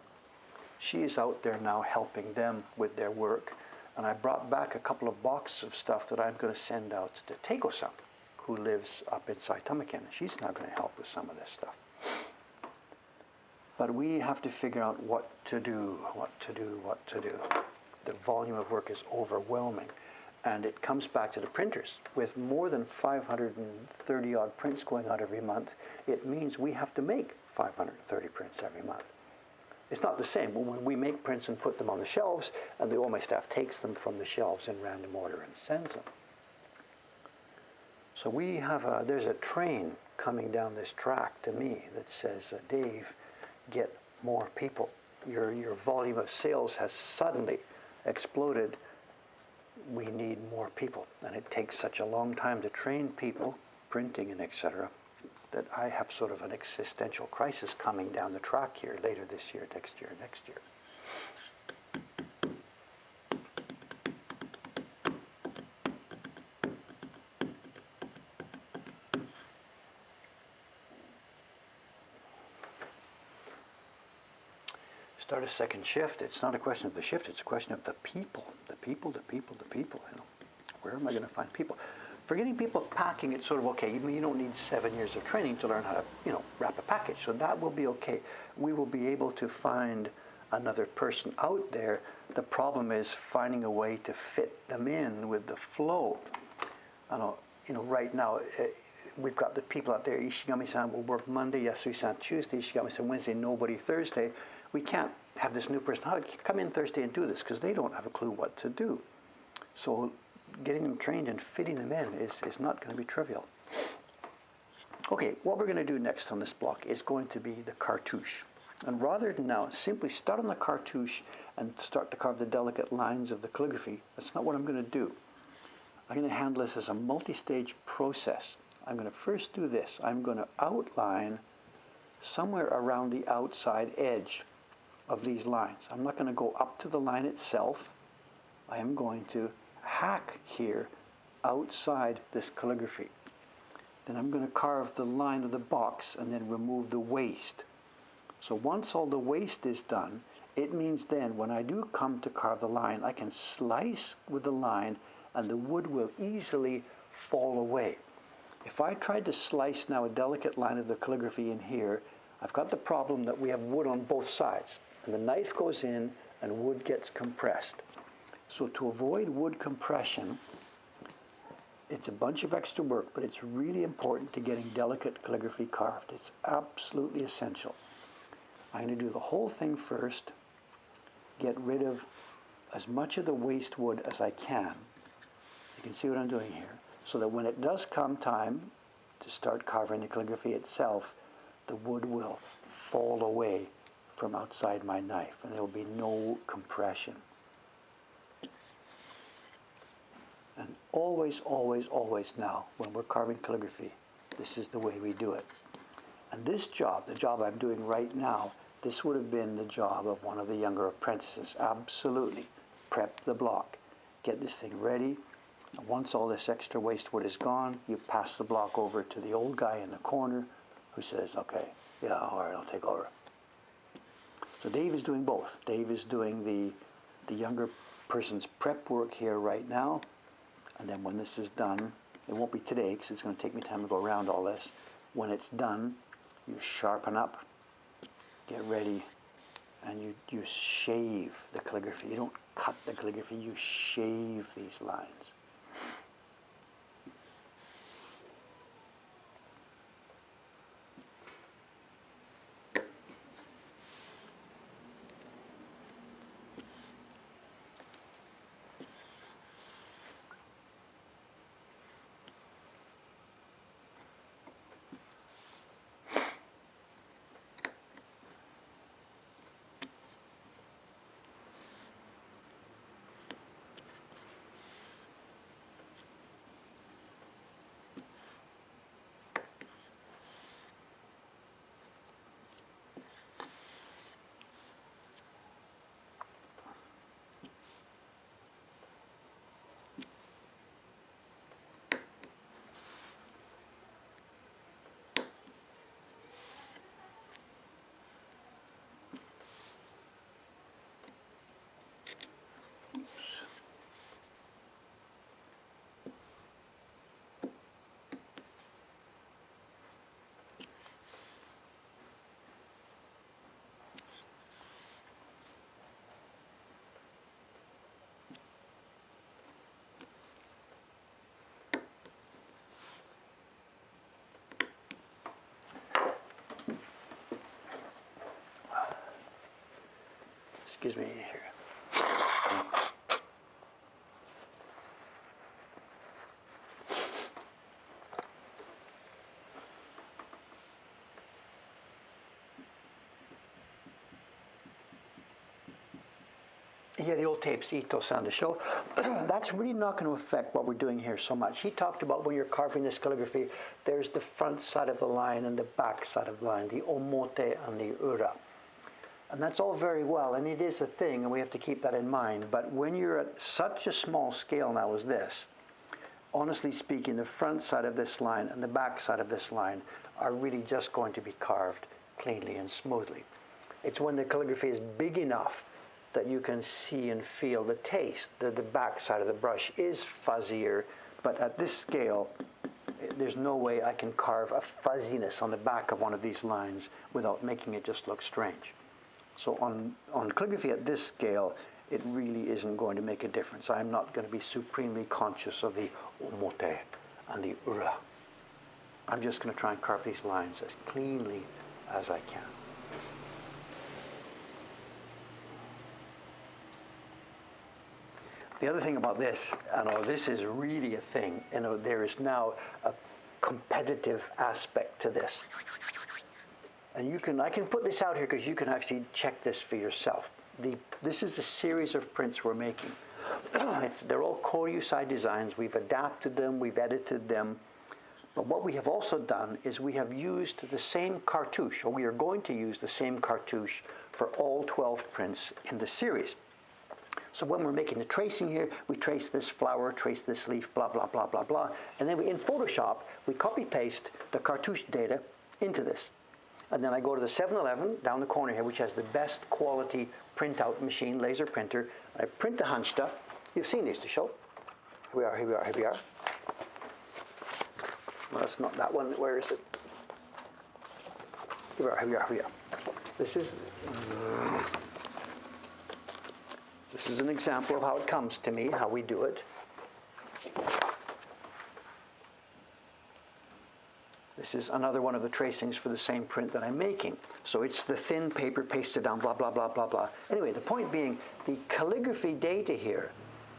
She is out there now helping them with their work. And I brought back a couple of boxes of stuff that I'm going to send out to Teiko-san, who lives up in Saitama-ken. She's now going to help with some of this stuff. But we have to figure out what to do. The volume of work is overwhelming. And it comes back to the printers. With more than 530 odd prints going out every month, it means we have to make 530 prints every month. It's not the same. We make prints and put them on the shelves, and the Ome staff takes them from the shelves in random order and sends them. So we have there's a train coming down this track to me that says, Dave, get more people. Your volume of sales has suddenly exploded. We need more people. And it takes such a long time to train people, printing and etc. that I have sort of an existential crisis coming down the track here later this year, next year, next year. Start a second shift. It's not a question of the shift, it's a question of the people. The people, the people, the people, you know. Where am I going to find people? For getting people packing, it's sort of okay. You don't need 7 years of training to learn how to, wrap a package. So that will be okay. We will be able to find another person out there. The problem is finding a way to fit them in with the flow. I know, right now, we've got the people out there. Ishigami-san will work Monday, Yasui-san Tuesday, Ishigami-san Wednesday, nobody Thursday. We can't have this new person, come in Thursday and do this, because they don't have a clue what to do. So getting them trained and fitting them in is not going to be trivial. Okay, what we're going to do next on this block is going to be the cartouche. And rather than now simply start on the cartouche and start to carve the delicate lines of the calligraphy, that's not what I'm going to do. I'm going to handle this as a multi-stage process. I'm going to first do this. I'm going to outline somewhere around the outside edge of these lines. I'm not going to go up to the line itself. I am going to hack here outside this calligraphy. Then I'm going to carve the line of the box and then remove the waste. So once all the waste is done, it means then when I do come to carve the line, I can slice with the line and the wood will easily fall away. If I tried to slice now a delicate line of the calligraphy in here, I've got the problem that we have wood on both sides. And the knife goes in and wood gets compressed. So to avoid wood compression, it's a bunch of extra work, but it's really important to getting delicate calligraphy carved. It's absolutely essential. I'm going to do the whole thing first, get rid of as much of the waste wood as I can. You can see what I'm doing here. So that when it does come time to start carving the calligraphy itself, the wood will fall away from outside my knife and there will be no compression. And always, always, always now, when we're carving calligraphy, this is the way we do it. And this job, the job I'm doing right now, this would have been the job of one of the younger apprentices. Absolutely. Prep the block. Get this thing ready. And once all this extra waste wood is gone, you pass the block over to the old guy in the corner who says, okay, yeah, all right, I'll take over. So Dave is doing both. Dave is doing the younger person's prep work here right now. And then when this is done, it won't be today because it's going to take me time to go around all this. When it's done, you sharpen up, get ready, and you shave the calligraphy. You don't cut the calligraphy, you shave these lines. Excuse me here. Yeah, the old tapes, Ito and the show. That's really not going to affect what we're doing here so much. He talked about when you're carving this calligraphy, there's the front side of the line and the back side of the line, the omote and the ura. And that's all very well, and it is a thing, and we have to keep that in mind. But when you're at such a small scale now as this, honestly speaking, the front side of this line and the back side of this line are really just going to be carved cleanly and smoothly. It's when the calligraphy is big enough that you can see and feel the taste. The back side of the brush is fuzzier, but at this scale, there's no way I can carve a fuzziness on the back of one of these lines without making it just look strange. So on calligraphy at this scale, it really isn't going to make a difference. I'm not going to be supremely conscious of the omote and the ura. I'm just going to try and carve these lines as cleanly as I can. The other thing about this, this is really a thing. There is now a competitive aspect to this. And I can put this out here because you can actually check this for yourself. This is a series of prints we're making. They're all Koryusai designs. We've adapted them, we've edited them. But what we have also done is we have used the same cartouche, or we are going to use the same cartouche for all 12 prints in the series. So when we're making the tracing here, we trace this flower, trace this leaf, blah, blah, blah, blah, blah. And then in Photoshop, we copy-paste the cartouche data into this. And then I go to the 7-Eleven down the corner here, which has the best quality printout machine, laser printer. I print the Hansta. You've seen these to show. Here we are, here we are, here we are. Well, that's not that one. Where is it? Here we are, here we are, here we are. This is an example of how it comes to me, how we do it. This is another one of the tracings for the same print that I'm making. So it's the thin paper pasted down, blah, blah, blah, blah, blah. Anyway, the point being, the calligraphy data here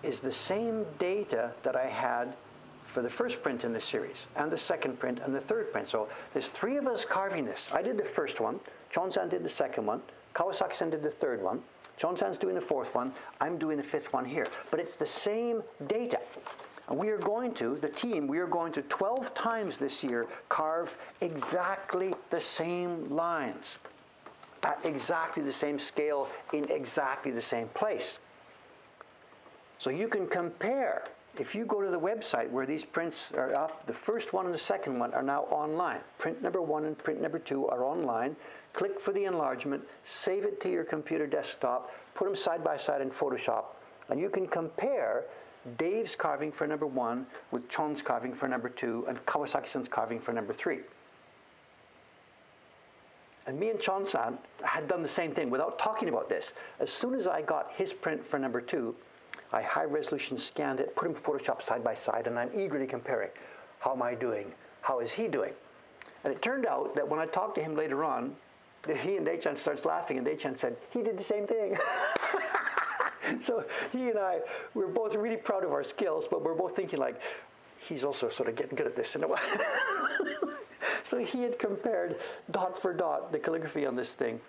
is the same data that I had for the first print in this series, and the second print, and the third print. So there's 3 of us carving this. I did the first one, Chon-san did the second one, Kawasaki-san did the third one, Chon-san's doing the 4th one, I'm doing the 5th one here. But it's the same data. And we are going to, the team, we are going to 12 times this year carve exactly the same lines at exactly the same scale in exactly the same place. So you can compare. If you go to the website where these prints are up, the first one and the second one are now online. Print number 1 and print number 2 are online. Click for the enlargement, save it to your computer desktop, put them side by side in Photoshop, and you can compare Dave's carving for number 1 with Chon's carving for number 2 and Kawasaki-san's carving for number 3. And me and Chon-san had done the same thing without talking about this. As soon as I got his print for number 2, I high resolution scanned it, put him in Photoshop side by side, and I'm eagerly comparing. How am I doing? How is he doing? And it turned out that when I talked to him later on, he and Dei-chan starts laughing, and Dei-chan said, he did the same thing. So he and I, we're both really proud of our skills, but we're both thinking like, he's also sort of getting good at this in a way. So he had compared dot for dot the calligraphy on this thing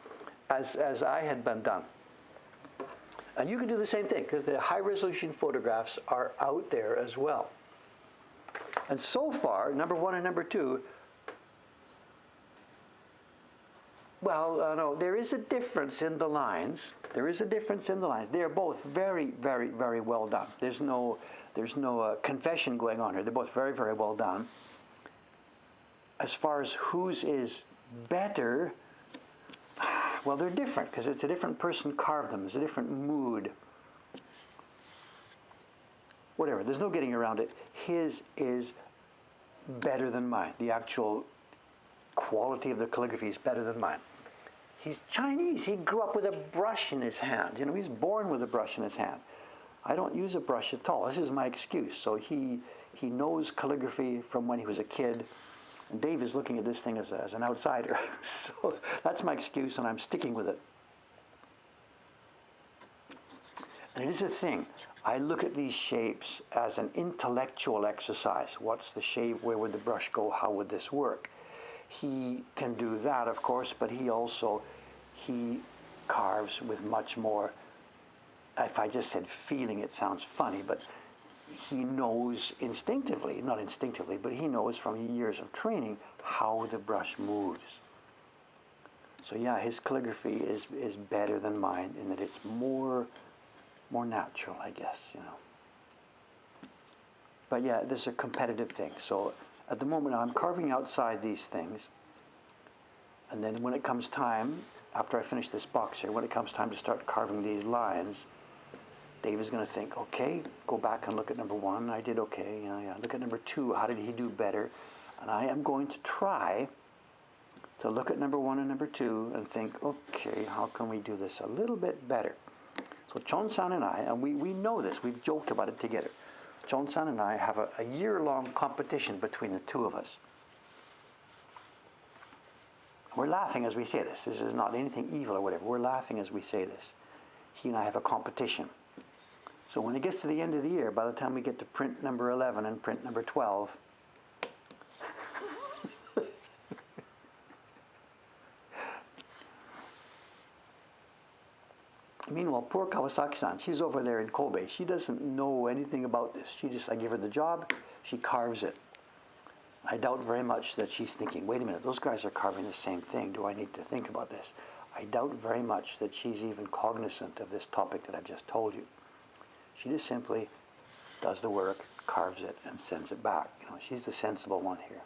as I had been done. And you can do the same thing, because the high resolution photographs are out there as well. And so far, number 1 and number 2, well, no, there is a difference in the lines. There is a difference in the lines. They are both very, very, very well done. There's no confession going on here. They're both very, very well done. As far as whose is better, well, they're different, because it's a different person carved them. There's a different mood. Whatever, there's no getting around it. His is better than mine. The actual quality of the calligraphy is better than mine. He's Chinese. He grew up with a brush in his hand. He's born with a brush in his hand. I don't use a brush at all. This is my excuse. So he knows calligraphy from when he was a kid. And Dave is looking at this thing as an outsider. So that's my excuse, and I'm sticking with it. And it is a thing. I look at these shapes as an intellectual exercise. What's the shape? Where would the brush go? How would this work? He can do that, of course, but he carves with much more if I just said feeling, it sounds funny, but he knows instinctively, not instinctively, but he knows from years of training how the brush moves. So yeah, his calligraphy is better than mine in that it's more natural, I guess, you know. But yeah, this is a competitive thing. So at the moment I'm carving outside these things, and then when it comes time, after I finish this box here, when it comes time to start carving these lines, Dave is going to think, okay, go back and look at number 1. I did okay. Yeah. Look at number 2. How did he do better? And I am going to try to look at number 1 and number 2 and think, okay, how can we do this a little bit better? So Chon-san and I, and we know this, we've joked about it together. Chon-san and I have a year-long competition between the two of us. We're laughing as we say this. This is not anything evil or whatever. We're laughing as we say this. He and I have a competition. So when it gets to the end of the year, by the time we get to print number 11 and print number 12, meanwhile, poor Kawasaki-san, she's over there in Kobe. She doesn't know anything about this. I give her the job, she carves it. I doubt very much that she's thinking, wait a minute, those guys are carving the same thing. Do I need to think about this? I doubt very much that she's even cognizant of this topic that I've just told you. She just simply does the work, carves it, and sends it back. You know, she's the sensible one here.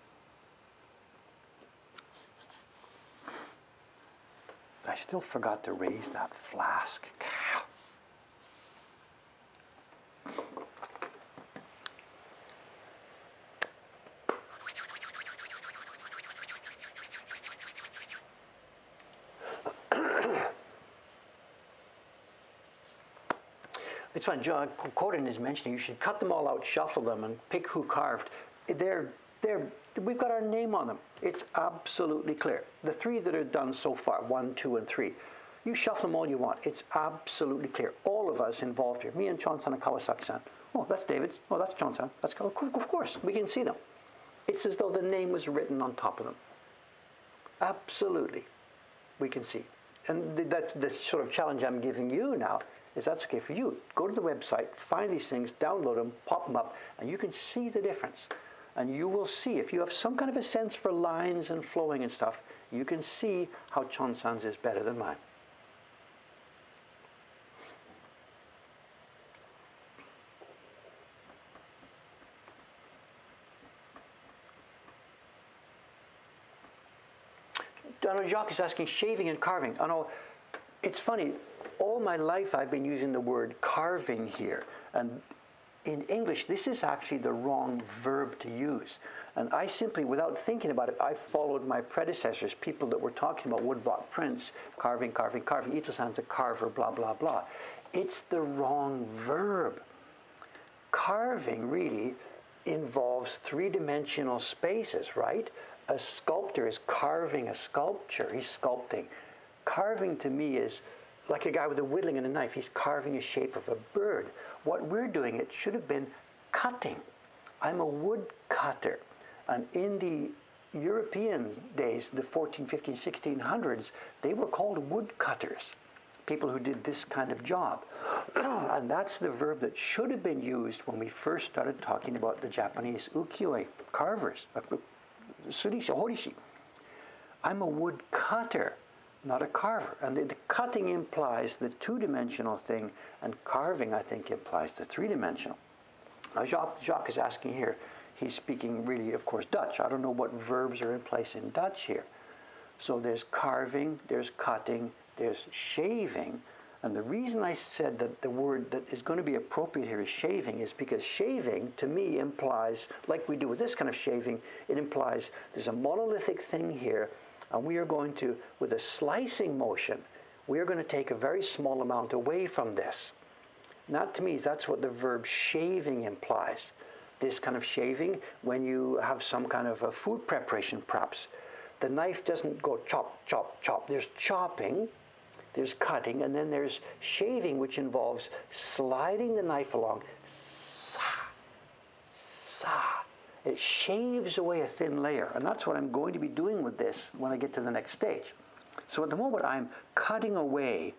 I still forgot to raise that flask. It's fun. John Corden is mentioning you should cut them all out, shuffle them, and pick who carved. We've got our name on them. It's absolutely clear. The 3 that are done so far, 1, 2, and 3, you shuffle them all you want. It's absolutely clear. All of us involved here, me and Chon-san and Kawasaki-san. Oh, that's David's. Oh, that's Chon-san. That's of course, we can see them. It's as though the name was written on top of them. Absolutely, we can see. And this sort of challenge I'm giving you now is that's okay for you. Go to the website, find these things, download them, pop them up, and you can see the difference. And you will see, if you have some kind of a sense for lines and flowing and stuff, you can see how Chon-san's is better than mine. I know Jacques is asking shaving and carving. I know, it's funny, all my life I've been using the word carving here, and in English this is actually the wrong verb to use. And I simply, without thinking about it, I followed my predecessors, people that were talking about woodblock prints, carving. Ito-san's a carver, blah, blah, blah. It's the wrong verb. Carving really involves 3-dimensional spaces, right? A sculptor is carving a sculpture. He's sculpting. Carving to me is like a guy with a whittling and a knife. He's carving a shape of a bird. What we're doing, it should have been cutting. I'm a wood cutter. And in the European days, the 14, 15, 1600s, they were called woodcutters, people who did this kind of job. And that's the verb that should have been used when we first started talking about the Japanese ukiyo-e carvers, surishi, horishi. I'm a wood cutter, not a carver. And the cutting implies the 2-dimensional thing, and carving, I think, implies the 3-dimensional. Now, Jacques is asking here, he's speaking really, of course, Dutch. I don't know what verbs are in place in Dutch here. So there's carving, there's cutting, there's shaving. And the reason I said that the word that is going to be appropriate here is shaving is because shaving, to me, implies, like we do with this kind of shaving, it implies there's a monolithic thing here, and we are going to, with a slicing motion, we are going to take a very small amount away from this. And that, to me, that's what the verb shaving implies. This kind of shaving, when you have some kind of a food preparation, perhaps, the knife doesn't go chop, chop, chop. There's chopping, there's cutting, and then there's shaving, which involves sliding the knife along. Sa, sa. It shaves away a thin layer, and that's what I'm going to be doing with this when I get to the next stage. So at the moment, I'm cutting away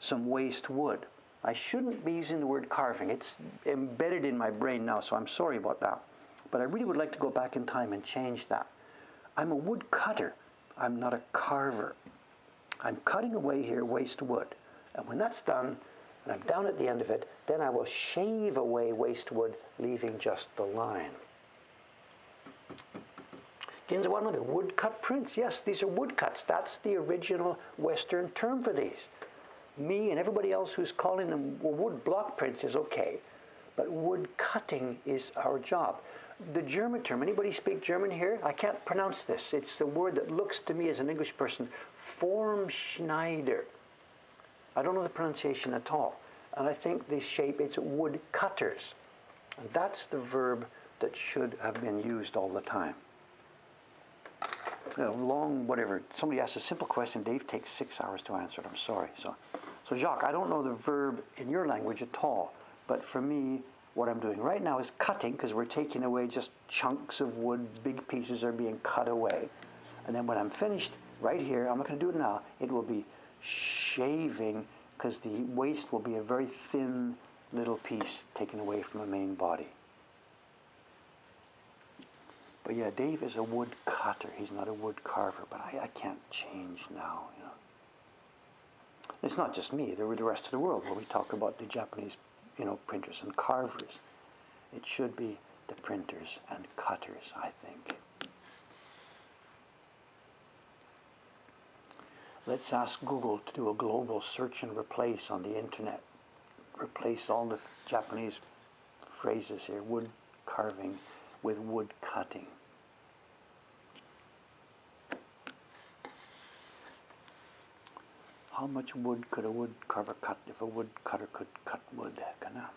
some waste wood. I shouldn't be using the word carving. It's embedded in my brain now, so I'm sorry about that. But I really would like to go back in time and change that. I'm a wood cutter. I'm not a carver. I'm cutting away here waste wood. And when that's done, and I'm down at the end of it, then I will shave away waste wood, leaving just the line. Ginza, what am I doing? Woodcut prints. Yes, these are woodcuts. That's the original Western term for these. Me and everybody else who's calling them wood block prints is okay, but wood cutting is our job. The German term, anybody speak German here? I can't pronounce this. It's the word that looks to me as an English person, Formschneider. I don't know the pronunciation at all. And I think the shape, it's wood cutters. And that's the verb that should have been used all the time. Long, whatever. Somebody asked a simple question. Dave takes 6 hours to answer it. I'm sorry. So Jacques, I don't know the verb in your language at all. But for me, what I'm doing right now is cutting, because we're taking away just chunks of wood. Big pieces are being cut away. And then when I'm finished, right here, I'm not going to do it now. It will be shaving, because the waste will be a very thin little piece taken away from the main body. But yeah, Dave is a wood cutter. He's not a wood carver, but I can't change now, you know. It's not just me, the rest of the world, where we talk about the Japanese, you know, printers and carvers. It should be the printers and cutters, I think. Let's ask Google to do a global search and replace on the internet. Replace all the Japanese phrases here, wood carving with wood cutting. How much wood could a wood carver cut if a wood cutter could cut wood? Kana?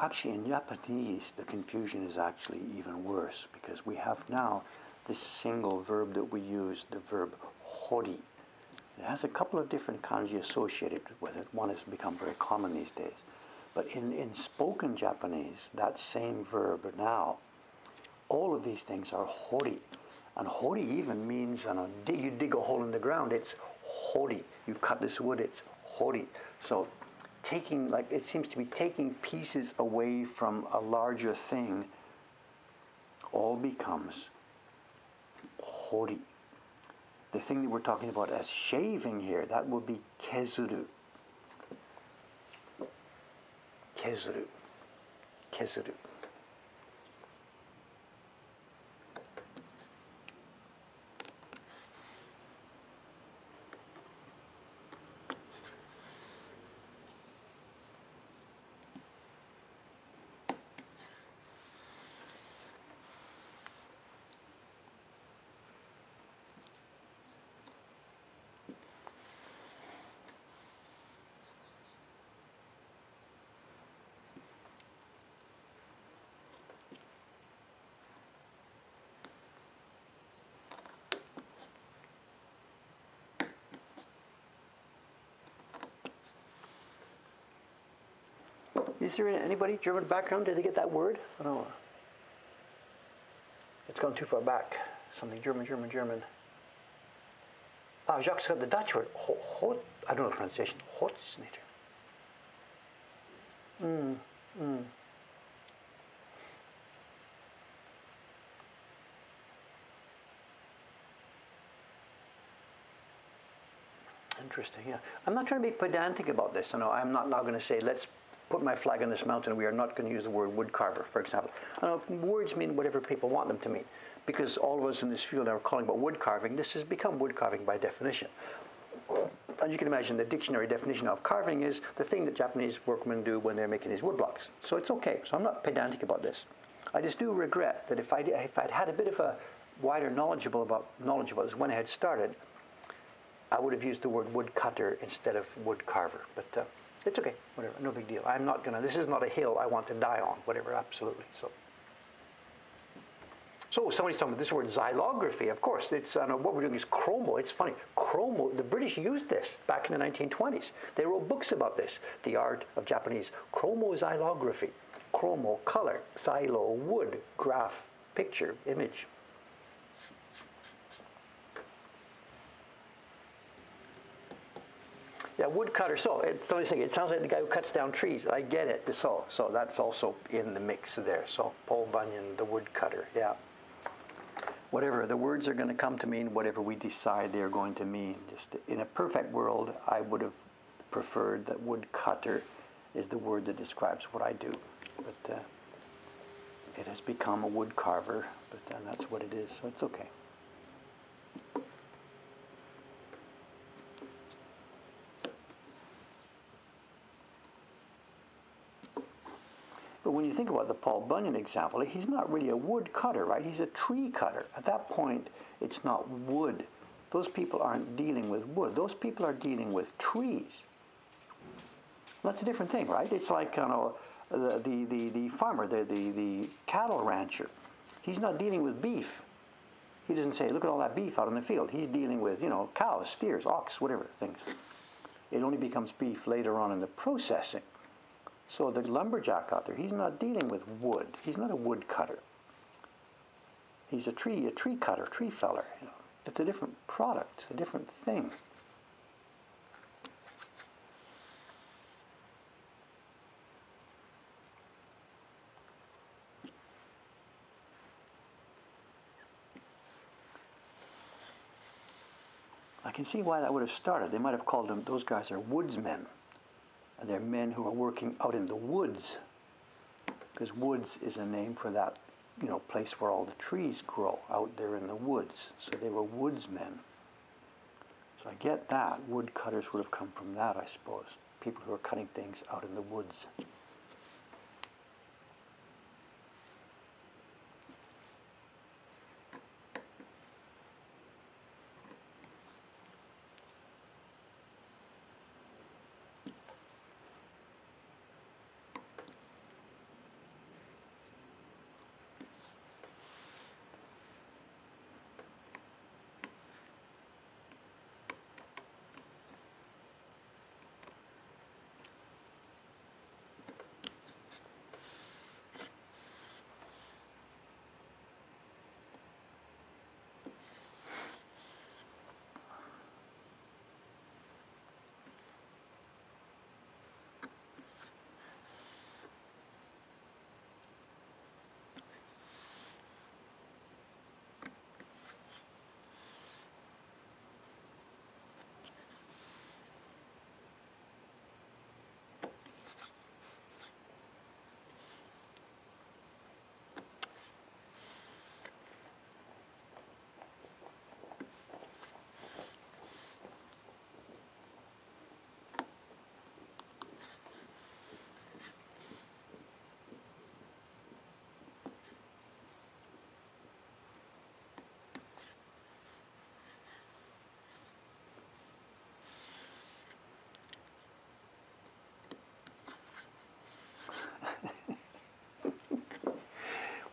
Actually, in Japanese, the confusion is actually even worse, because we have now this single verb that we use, the verb hori. It has a couple of different kanji associated with it. One has become very common these days. But in spoken Japanese, that same verb now, all of these things are hori. And hori even means, you dig a hole in the ground, it's hori. You cut this wood, it's hori. So taking, like, it seems to be taking pieces away from a larger thing, all becomes hori. The thing that we're talking about as shaving here, that would be kezuru. Kezuru. Kezuru. Is there anybody German background? Did they get that word? I don't know. It's gone too far back. Something German. Ah, Jacques got the Dutch word. I don't know the pronunciation. Hotsnater. Interesting, yeah. I'm not trying to be pedantic about this. You know, I'm not now going to say, let's put my flag on this mountain. We are not going to use the word wood carver, for example. I know words mean whatever people want them to mean. Because all of us in this field are calling about wood carving. This has become wood carving by definition. And you can imagine the dictionary definition of carving is the thing that Japanese workmen do when they're making these wood blocks. So it's okay. So I'm not pedantic about this. I just do regret that if I'd had a bit of a wider knowledge about this when I had started, I would have used the word woodcutter instead of woodcarver, but it's okay, whatever, no big deal. I'm not gonna, this is not a hill I want to die on, whatever, absolutely. So somebody's talking about this word xylography. Of course, it's what we're doing is chromo. It's funny, chromo. The British used this back in the 1920s. They wrote books about this, the art of Japanese chromoxylography. Chromo, color, xylo, wood, graph, picture, image. Yeah, woodcutter. So somebody's saying it sounds like the guy who cuts down trees. I get it. So that's also in the mix there. So Paul Bunyan, the woodcutter. Yeah. Whatever the words are going to come to mean, whatever we decide they're going to mean. Just in a perfect world, I would have preferred that woodcutter is the word that describes what I do, but it has become a wood carver. But then that's what it is. So it's okay. But when you think about the Paul Bunyan example, he's not really a wood cutter, right? He's a tree cutter. At that point, it's not wood. Those people aren't dealing with wood. Those people are dealing with trees. That's a different thing, right? It's like the farmer, the cattle rancher. He's not dealing with beef. He doesn't say, look at all that beef out in the field. He's dealing with, cows, steers, ox, whatever things. It only becomes beef later on in the processing. So the lumberjack out there, he's not dealing with wood. He's not a wood cutter. He's a tree cutter, tree feller. It's a different product, a different thing. I can see why that would have started. They might have called them, those guys are woodsmen. And they're men who are working out in the woods. Because woods is a name for that, place where all the trees grow, out there in the woods. So they were woodsmen. So I get that. Woodcutters would have come from that, I suppose. People who are cutting things out in the woods.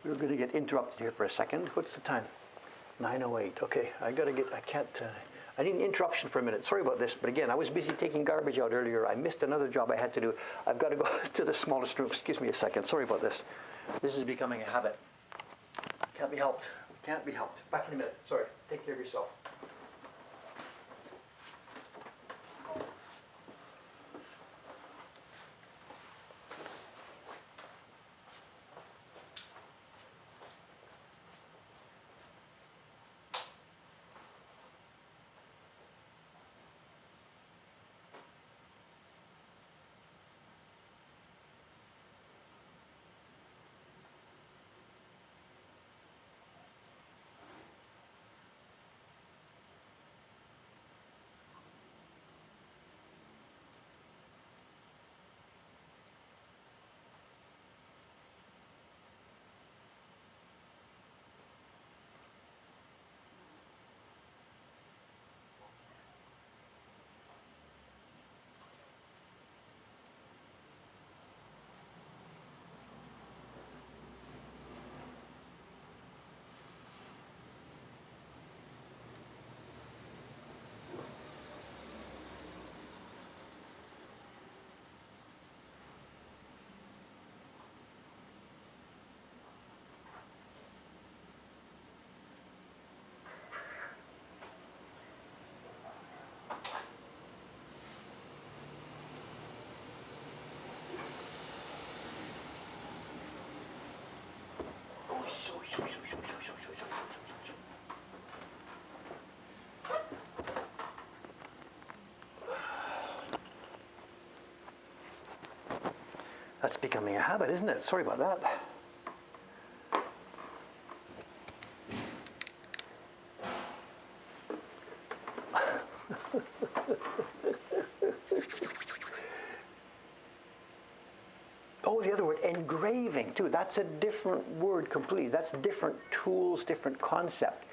We're going to get interrupted here for a second. What's the time? 9:08. Okay, I need an interruption for a minute. Sorry about this, but again, I was busy taking garbage out earlier. I missed another job I had to do. I've got to go to the smallest room. Excuse me a second. Sorry about this. This is becoming a habit. Can't be helped. Can't be helped. Back in a minute. Sorry. Take care of yourself. That's becoming a habit, isn't it? Sorry about that. Oh, the other word, engraving, too. That's a different word completely. That's different tools, different concept.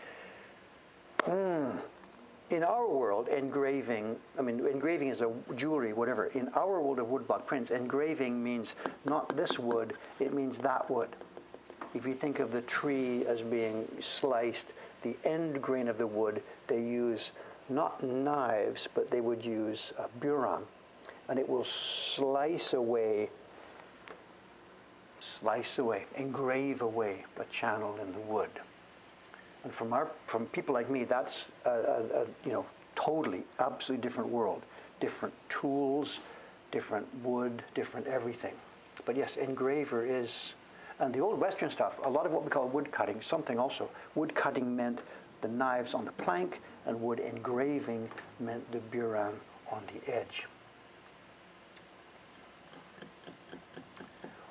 In our world, engraving, engraving is a jewelry, whatever. In our world of woodblock prints, engraving means not this wood, it means that wood. If you think of the tree as being sliced, the end grain of the wood, they use not knives, but they would use a burin, and it will slice away, engrave away a channel in the wood. And from people like me, that's a totally, absolutely different world. Different tools, different wood, different everything. But yes, engraver is, and the old Western stuff, a lot of what we call wood cutting, something also. Wood cutting meant the knives on the plank, and wood engraving meant the burin on the edge.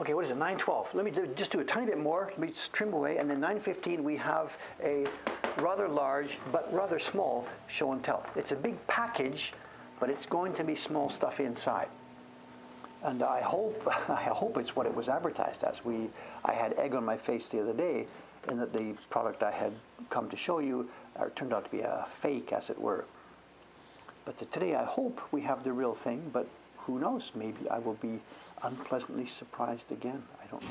Okay, what is it, 9:12? Let me just do a tiny bit more. Let me just trim away, and then 9:15 we have a rather large but rather small show and tell. It's a big package, but it's going to be small stuff inside. And I hope it's what it was advertised as. I had egg on my face the other day, in that the product I had come to show you turned out to be a fake, as it were. But today I hope we have the real thing, but who knows? Maybe I will be unpleasantly surprised again. I don't know.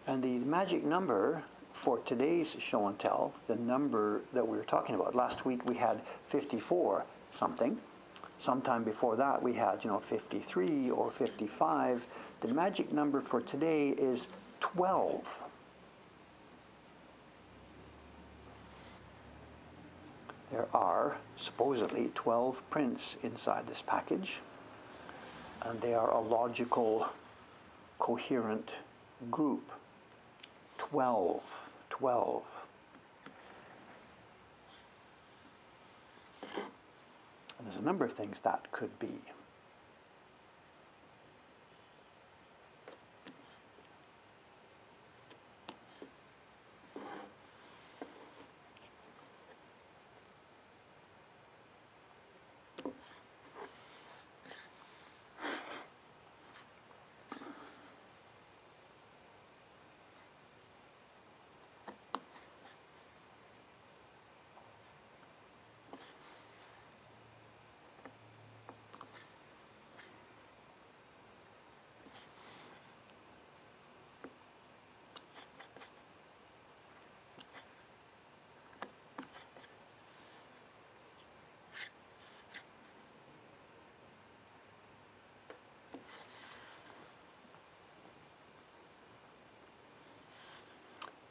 And the magic number for today's show and tell, the number that we were talking about, last week we had 54 something. Sometime before that we had, 53 or 55. The magic number for today is 12. There are supposedly 12 prints inside this package, and they are a logical, coherent group. 12. And there's a number of things that could be.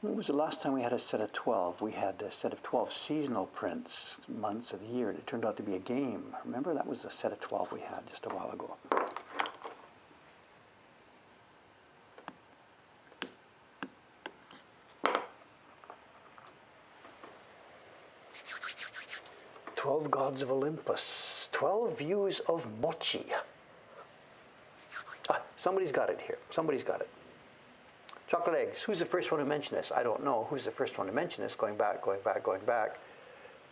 When was the last time we had a set of 12? We had a set of 12 seasonal prints, months of the year, and it turned out to be a game. Remember, that was a set of 12 we had just a while ago. "12 Gods of Olympus, 12 Views of Mochi." Somebody's got it here. Somebody's got it. Chocolate eggs. Who's the first one to mention this? I don't know. Who's the first one to mention this? Going back.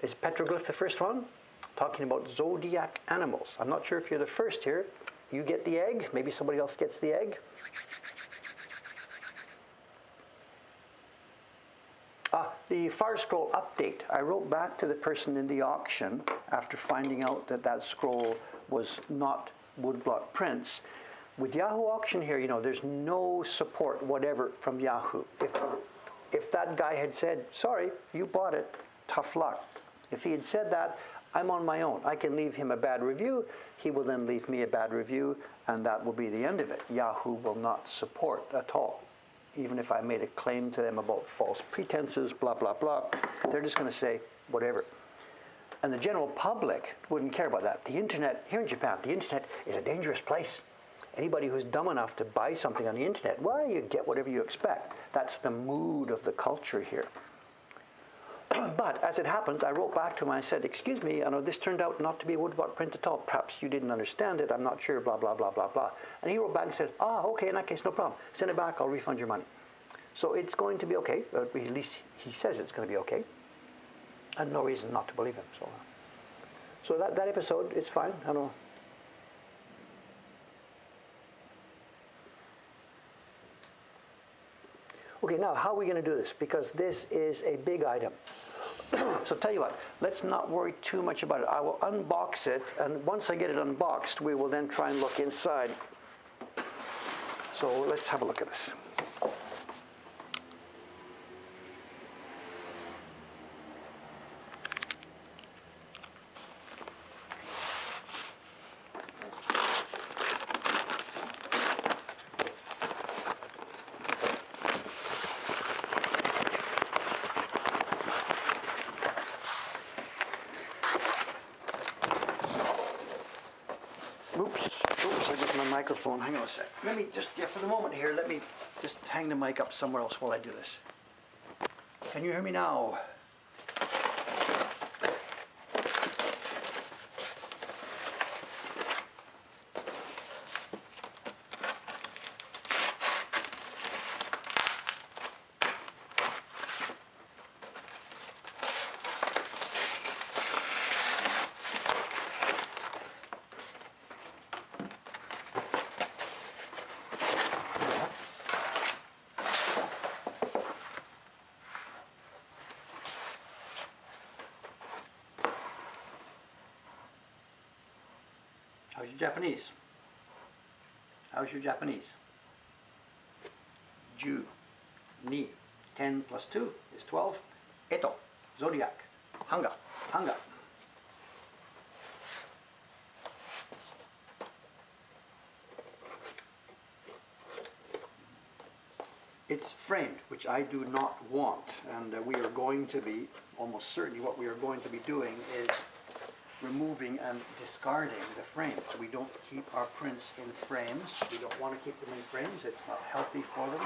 Is petroglyph the first one? Talking about zodiac animals. I'm not sure if you're the first here. You get the egg. Maybe somebody else gets the egg. The far scroll update. I wrote back to the person in the auction after finding out that scroll was not woodblock prints. With Yahoo Auction here, there's no support whatever from Yahoo. If that guy had said, "Sorry, you bought it, tough luck." If he had said that, I'm on my own. I can leave him a bad review. He will then leave me a bad review, and that will be the end of it. Yahoo will not support at all. Even if I made a claim to them about false pretenses, blah, blah, blah, they're just going to say whatever. And the general public wouldn't care about that. The internet, here in Japan, the internet is a dangerous place. Anybody who's dumb enough to buy something on the internet, well, you get whatever you expect. That's the mood of the culture here. But as it happens, I wrote back to him and I said, excuse me, this turned out not to be a woodblock print at all. Perhaps you didn't understand it. I'm not sure, blah, blah, blah, blah, blah. And he wrote back and said, okay, in that case, no problem. Send it back, I'll refund your money. So it's going to be okay. At least he says it's going to be okay. And no reason not to believe him. So that episode, it's fine. I know. Okay, now how are we going to do this? Because this is a big item. So tell you what, let's not worry too much about it. I will unbox it, and once I get it unboxed, we will then try and look inside. So let's have a look at this. Oops, I got my microphone. Hang on a sec. Let me just, for the moment here, let me just hang the mic up somewhere else while I do this. Can you hear me now? How's your Japanese? How's your Japanese? Ju, ni, 10 plus 2 is 12. Eto, zodiac, hanga, hanga. It's framed, which I do not want, and we are going to be, almost certainly what we are going to be doing is removing and discarding the frames. We don't keep our prints in frames. We don't want to keep them in frames. It's not healthy for them.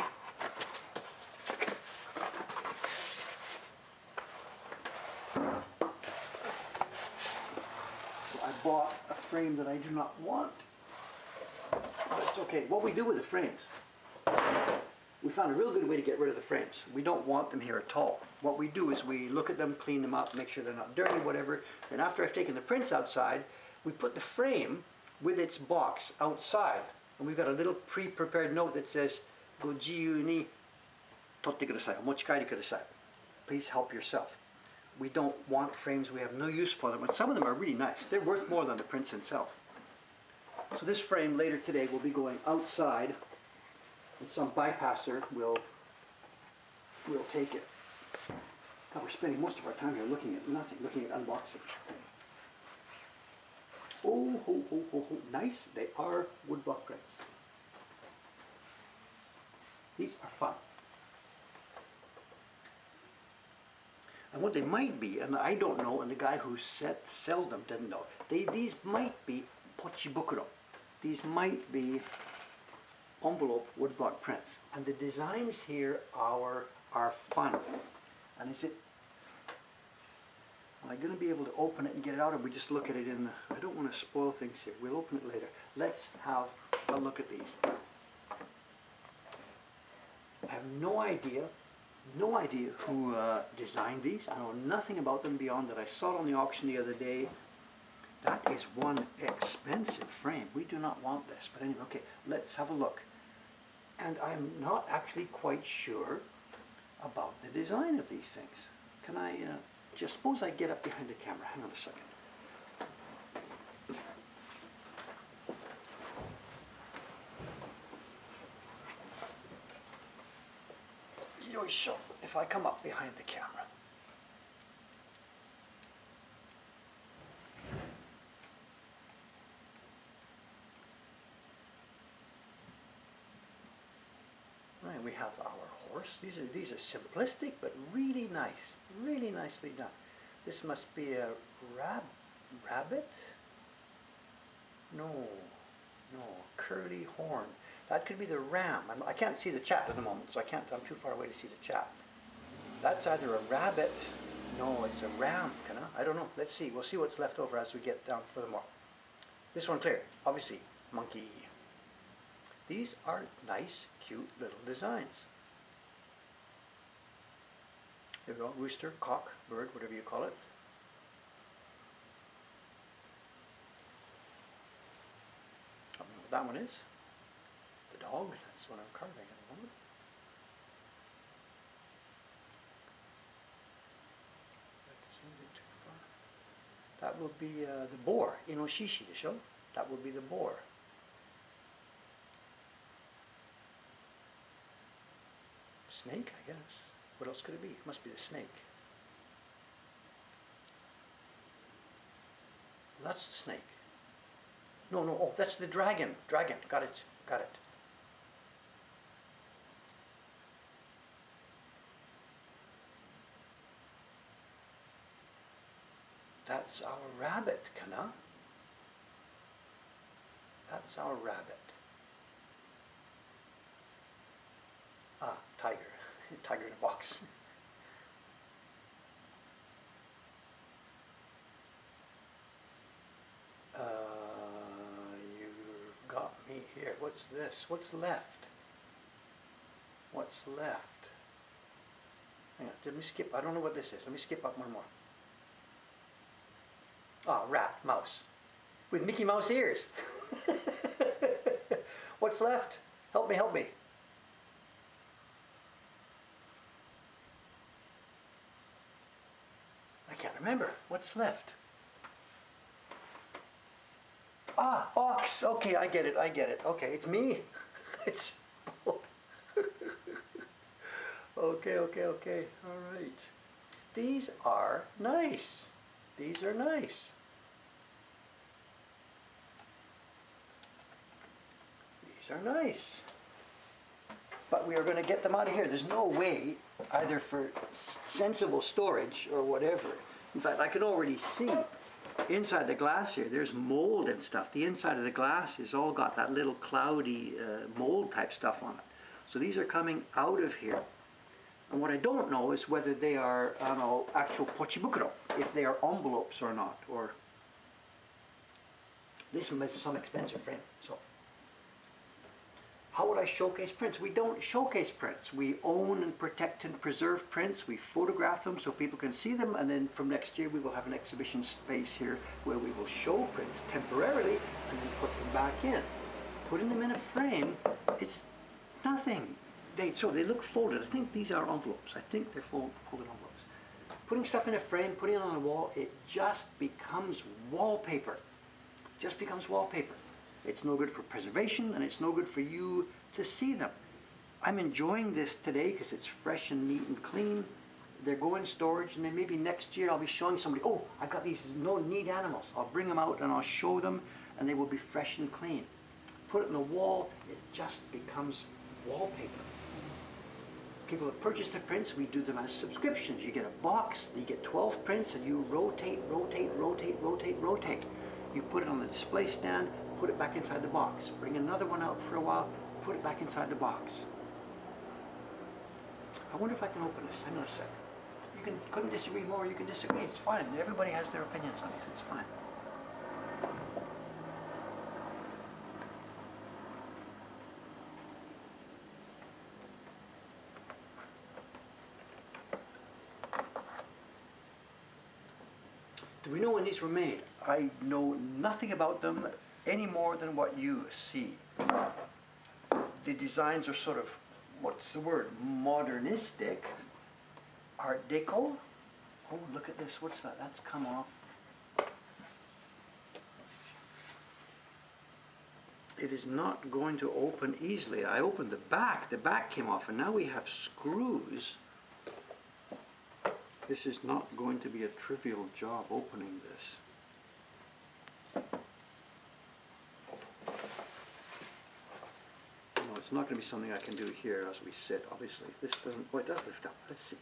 So I bought a frame that I do not want. But it's okay. What we do with the frames, we found a real good way to get rid of the frames. We don't want them here at all. What we do is we look at them, clean them up, make sure they're not dirty, whatever. Then after I've taken the prints outside, we put the frame with its box outside. And we've got a little pre-prepared note that says, "Go jiyu ni totte kudasai, mochikaere kudasai." Please help yourself. We don't want frames, we have no use for them, but some of them are really nice. They're worth more than the prints itself. So this frame later today will be going outside, and some bypasser will take it. God, we're spending most of our time here looking at nothing, looking at unboxing. Oh, ho, ho, ho, ho. Nice. They are woodblock prints. These are fun. And what they might be, and I don't know, and the guy who sells them didn't know, these might be pochibukuro. These might be envelope woodblock prints. And the designs here are fun. And am I going to be able to open it and get it out, or we just look at it in the, I don't want to spoil things here. We'll open it later. Let's have a look at these. I have no idea who designed these. I know nothing about them beyond that I saw it on the auction the other day. That is one expensive frame. We do not want this. But anyway, okay, let's have a look. And I'm not actually quite sure about the design of these things. Can I just suppose I get up behind the camera? Hang on a second. Yoisho, if I come up behind the camera. Right, we have our horse. These are simplistic, but really nice, really nicely done. This must be a rabbit? No, No, curly horn. That could be the ram. I can't see the chat at the moment, so I'm too far away to see the chat. That's either a rabbit. No, it's a ram, I don't know. Let's see. We'll see what's left over as we get down furthermore. This one clear. Obviously, monkey. These are nice, cute little designs. There we go. Rooster, cock, bird, whatever you call it. I don't know what that one is. The dog. That's what I'm carving at the moment. That will be the boar, Inoshishi, the show. That will be the boar. Snake, I guess. What else could it be? It must be the snake. That's the snake. No, oh, that's the dragon. Dragon, got it. That's our rabbit, That's our rabbit. Ah, tiger. Tiger in a box. You've got me here. What's this? What's left? Hang on, let me skip. I don't know what this is. Let me skip up one more. Ah, rat, mouse. With Mickey Mouse ears. What's left? Help me. I can't remember. What's left? Ah, ox. Okay, I get it. Okay, it's me. It's... Okay. All right. These are nice. But we are going to get them out of here. There's no way, either for sensible storage or whatever. In fact, I can already see inside the glass here, there's mold and stuff. The inside of the glass has all got that little cloudy mold type stuff on it. So these are coming out of here. And what I don't know is whether they are, actual pochibukuro, if they are envelopes or not. Or this is some expensive frame. So how would I showcase prints? We don't showcase prints. We own and protect and preserve prints. We photograph them so people can see them, and then from next year we will have an exhibition space here where we will show prints temporarily and then put them back in. Putting them in a frame, it's nothing. They look folded. I think these are envelopes. I think they're folded envelopes. Putting stuff in a frame, putting it on a wall, it just becomes wallpaper. It's no good for preservation, and it's no good for you to see them. I'm enjoying this today because it's fresh and neat and clean. They're going in storage, and then maybe next year I'll be showing somebody, oh, I've got these neat animals. I'll bring them out and I'll show them, and they will be fresh and clean. Put it on the wall, it just becomes wallpaper. People that purchase the prints, we do them as subscriptions. You get a box, you get 12 prints, and you rotate. You put it on the display stand, put it back inside the box. Bring another one out for a while, put it back inside the box. I wonder if I can open this. Hang on a sec. You couldn't disagree more, you can disagree. It's fine. Everybody has their opinions on these. It's fine. Do we know when these were made? I know nothing about them any more than what you see. The designs are sort of, what's the word, modernistic, Art Deco. Oh, look at this, what's that? That's come off. It is not going to open easily. I opened the back came off, and now we have screws. This is not going to be a trivial job opening this. No, it's not going to be something I can do here as we sit, obviously. This doesn't, oh, it does lift up. Let's see.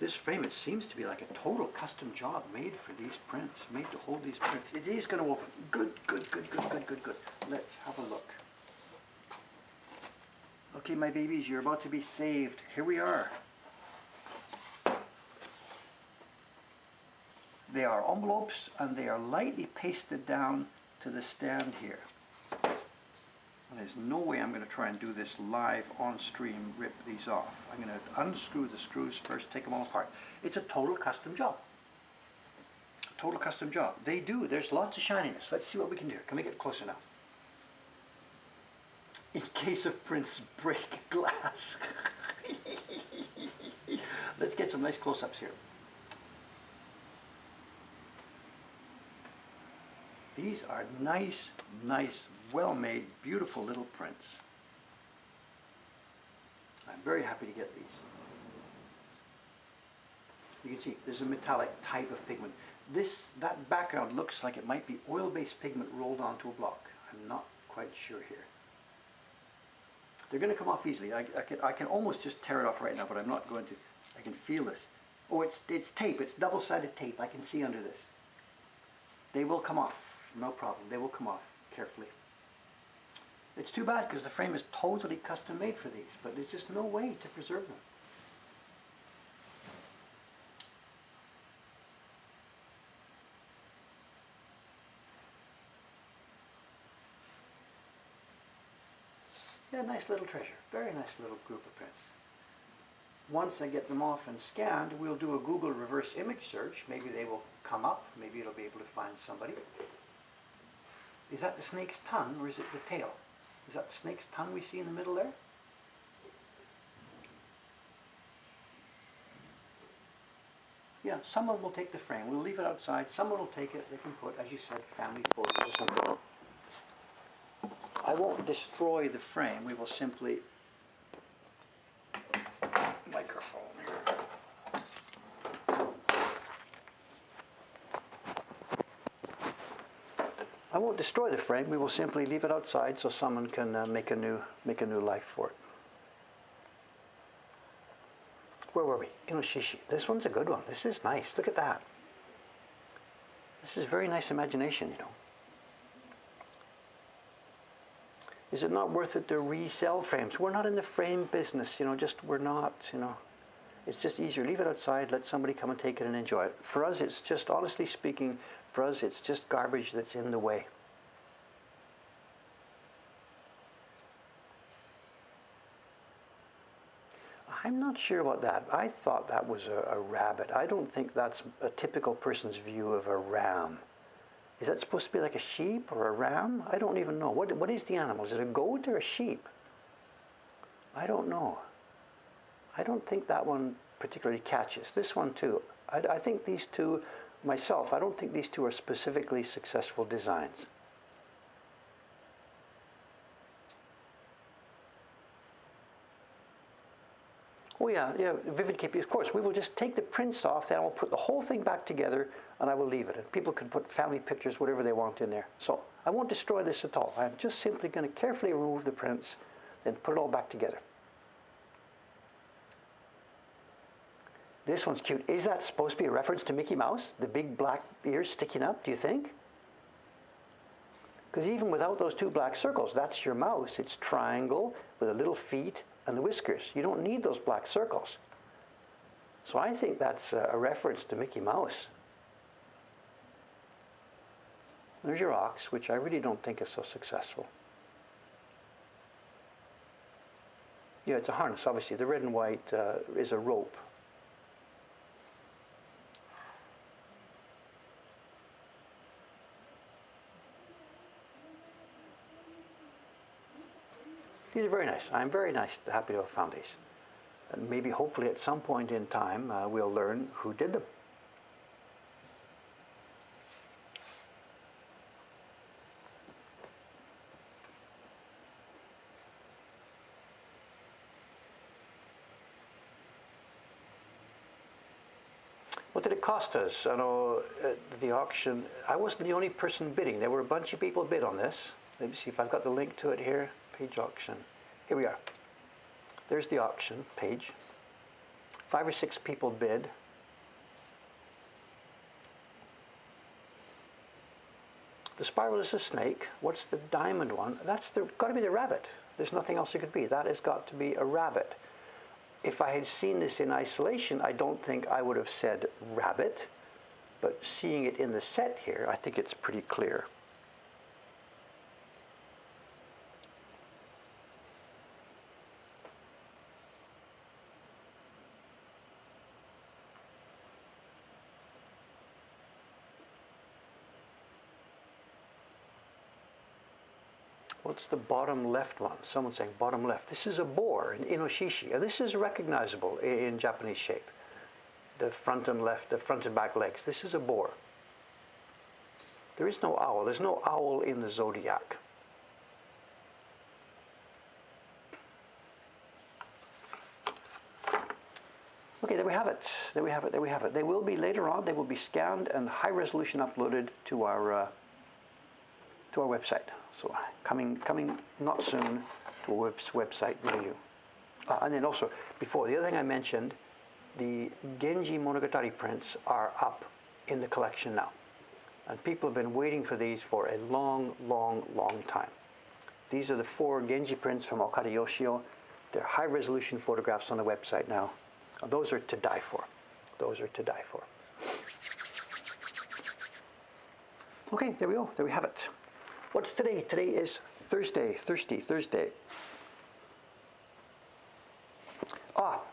This frame, it seems to be like a total custom job made for these prints, made to hold these prints. It is going to open. Good, good, good, good, good, good, good. Let's have a look. Okay, my babies, you're about to be saved. Here we are. They are envelopes and they are lightly pasted down to the stand here. And there's no way I'm going to try and do this live on stream, rip these off. I'm going to unscrew the screws first, take them all apart. It's a total custom job. A total custom job. They do. There's lots of shininess. Let's see what we can do. Can we get closer now? In case of prints, break glass. Let's get some nice close-ups here. These are nice, nice, well-made, beautiful little prints. I'm very happy to get these. You can see there's a metallic type of pigment. That background looks like it might be oil-based pigment rolled onto a block. I'm not quite sure here. They're going to come off easily. I can almost just tear it off right now, but I'm not going to. I can feel this. Oh, it's tape. It's double-sided tape. I can see under this. They will come off. No problem. They will come off carefully. It's too bad because the frame is totally custom made for these, but there's just no way to preserve them. Yeah, nice little treasure. Very nice little group of prints. Once I get them off and scanned, we'll do a Google reverse image search. Maybe they will come up. Maybe it'll be able to find somebody. Is that the snake's tongue or is it the tail? Is that the snake's tongue we see in the middle there? Yeah, someone will take the frame. We'll leave it outside. Someone will take it. They can put, as you said, family photos or something. I won't destroy the frame. We will simply microphone here. I won't destroy the frame. We will simply leave it outside so someone can make a new life for it. Where were we? Inoshishi. This one's a good one. This is nice. Look at that. This is very nice imagination, you know. Is it not worth it to resell frames? We're not in the frame business, you know, we're not, you know. It's just easier. Leave it outside, let somebody come and take it and enjoy it. For us, it's just, honestly speaking, for us, it's just garbage that's in the way. I'm not sure about that. I thought that was a rabbit. I don't think that's a typical person's view of a ram. Is that supposed to be like a sheep or a ram? I don't even know. What is the animal? Is it a goat or a sheep? I don't know. I don't think that one particularly catches. This one too. I think these two, myself, I don't think these two are specifically successful designs. Oh yeah, vivid KP. Of course, we will just take the prints off, then I'll put the whole thing back together, and I will leave it. And people can put family pictures, whatever they want in there. So I won't destroy this at all. I'm just simply going to carefully remove the prints, then put it all back together. This one's cute. Is that supposed to be a reference to Mickey Mouse? The big black ears sticking up, do you think? Because even without those two black circles, that's your mouse. It's triangle with the little feet and the whiskers. You don't need those black circles. So I think that's a reference to Mickey Mouse. There's your ox, which I really don't think is so successful. Yeah, it's a harness, obviously. The red and white is a rope. These are very nice. I'm very happy to have found these. And maybe, hopefully, at some point in time, we'll learn who did them. What did it cost us? I know at the auction, I wasn't the only person bidding. There were a bunch of people bid on this. Let me see if I've got the link to it here. Page auction. Here we are. There's the auction page. 5 or 6 people bid. The spiral is a snake. What's the diamond one? That's got to be the rabbit. There's nothing else it could be. That has got to be a rabbit. If I had seen this in isolation, I don't think I would have said rabbit. But seeing it in the set here, I think it's pretty clear. What's the bottom left one? Someone's saying bottom left. This is a boar, an inoshishi. And this is recognizable in Japanese shape. The front and left, the front and back legs. This is a boar. There is no owl. There's no owl in the zodiac. Okay, there we have it. There we have it. There we have it. They will be later on. They will be scanned and high resolution uploaded to our website. So coming not soon to a website near you. And then also, before, the other thing I mentioned, the Genji Monogatari prints are up in the collection now. And people have been waiting for these for a long, long, long time. These are the 4 Genji prints from Okada Yoshio. They're high-resolution photographs on the website now. Those are to die for. Those are to die for. Okay, there we go. There we have it. What's today? Today is Thursday. Thursday.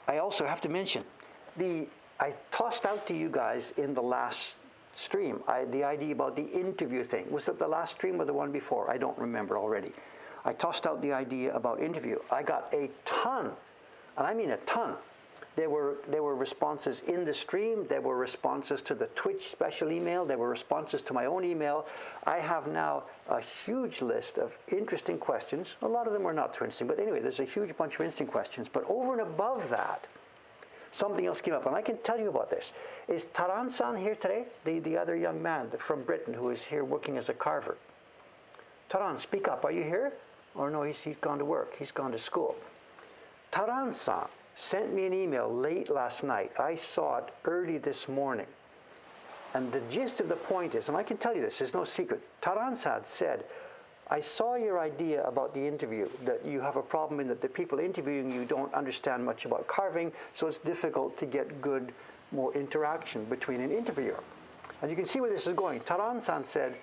I also have to mention, I tossed out to you guys in the last stream the idea about the interview thing. Was it the last stream or the one before? I don't remember already. I tossed out the idea about interview. I got a ton, and I mean a ton. There were responses in the stream. There were responses to the Twitch special email. There were responses to my own email. I have now a huge list of interesting questions. A lot of them are not too interesting, but anyway, there's a huge bunch of interesting questions. But over and above that, something else came up, and I can tell you about this. Is Taran-san here today? The other young man from Britain who is here working as a carver. Taran, speak up. Are you here? Or no, he's gone to work. He's gone to school. Taran-san sent me an email late last night. I saw it early this morning. And the gist of the point is, and I can tell you this, there's no secret. Taran-san said, I saw your idea about the interview, that you have a problem in that the people interviewing you don't understand much about carving, so it's difficult to get more interaction between an interviewer. And you can see where this is going. Taran-san said,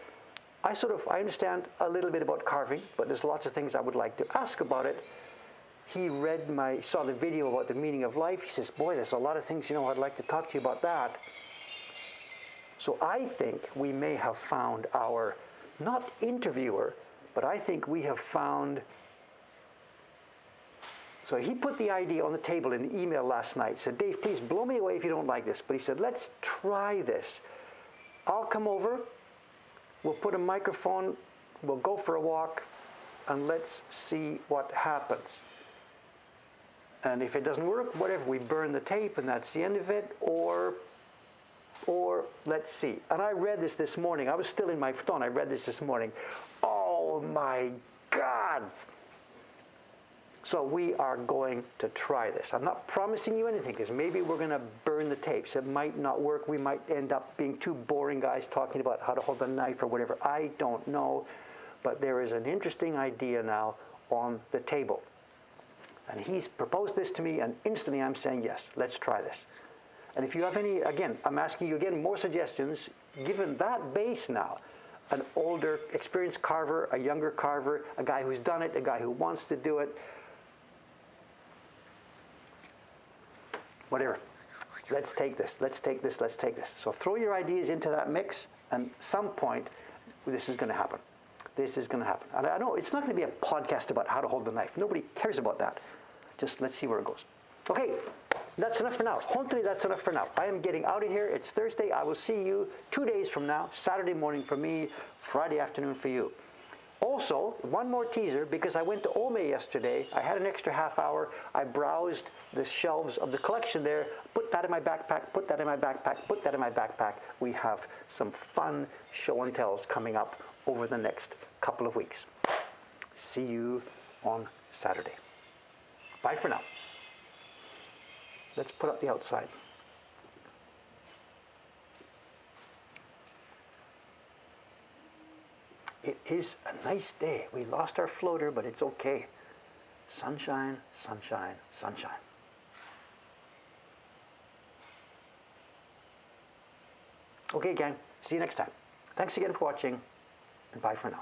I understand a little bit about carving, but there's lots of things I would like to ask about it. He saw the video about the meaning of life. He says, boy, there's a lot of things, I'd like to talk to you about that. So I think we may have found our, not interviewer, but I think we have found, so he put the idea on the table in the email last night. He said, Dave, please blow me away if you don't like this. But he said, let's try this. I'll come over, we'll put a microphone, we'll go for a walk, and let's see what happens. And if it doesn't work, whatever, we burn the tape and that's the end of it, or let's see. And I read this morning. I was still in my phone. I read this morning. Oh my God. So we are going to try this. I'm not promising you anything because maybe we're going to burn the tapes. It might not work. We might end up being 2 boring guys talking about how to hold a knife or whatever. I don't know. But there is an interesting idea now on the table. And he's proposed this to me, and instantly I'm saying, yes, let's try this. And if you have any, again, I'm asking you again, more suggestions, given that base now, an older, experienced carver, a younger carver, a guy who's done it, a guy who wants to do it, whatever. Let's take this, let's take this, let's take this. So throw your ideas into that mix, and at some point, this is going to happen. This is going to happen. And I know it's not going to be a podcast about how to hold the knife. Nobody cares about that. Just let's see where it goes. Okay, that's enough for now. Honestly, that's enough for now. I am getting out of here. It's Thursday. I will see you 2 days from now, Saturday morning for me, Friday afternoon for you. Also, one more teaser, because I went to Ome yesterday. I had an extra half hour. I browsed the shelves of the collection there, put that in my backpack, put that in my backpack, put that in my backpack. We have some fun show and tells coming up over the next couple of weeks. See you on Saturday. Bye for now. Let's put up the outside. It is a nice day. We lost our floater, but it's okay. Sunshine, sunshine, sunshine. Okay, gang. See you next time. Thanks again for watching, and bye for now.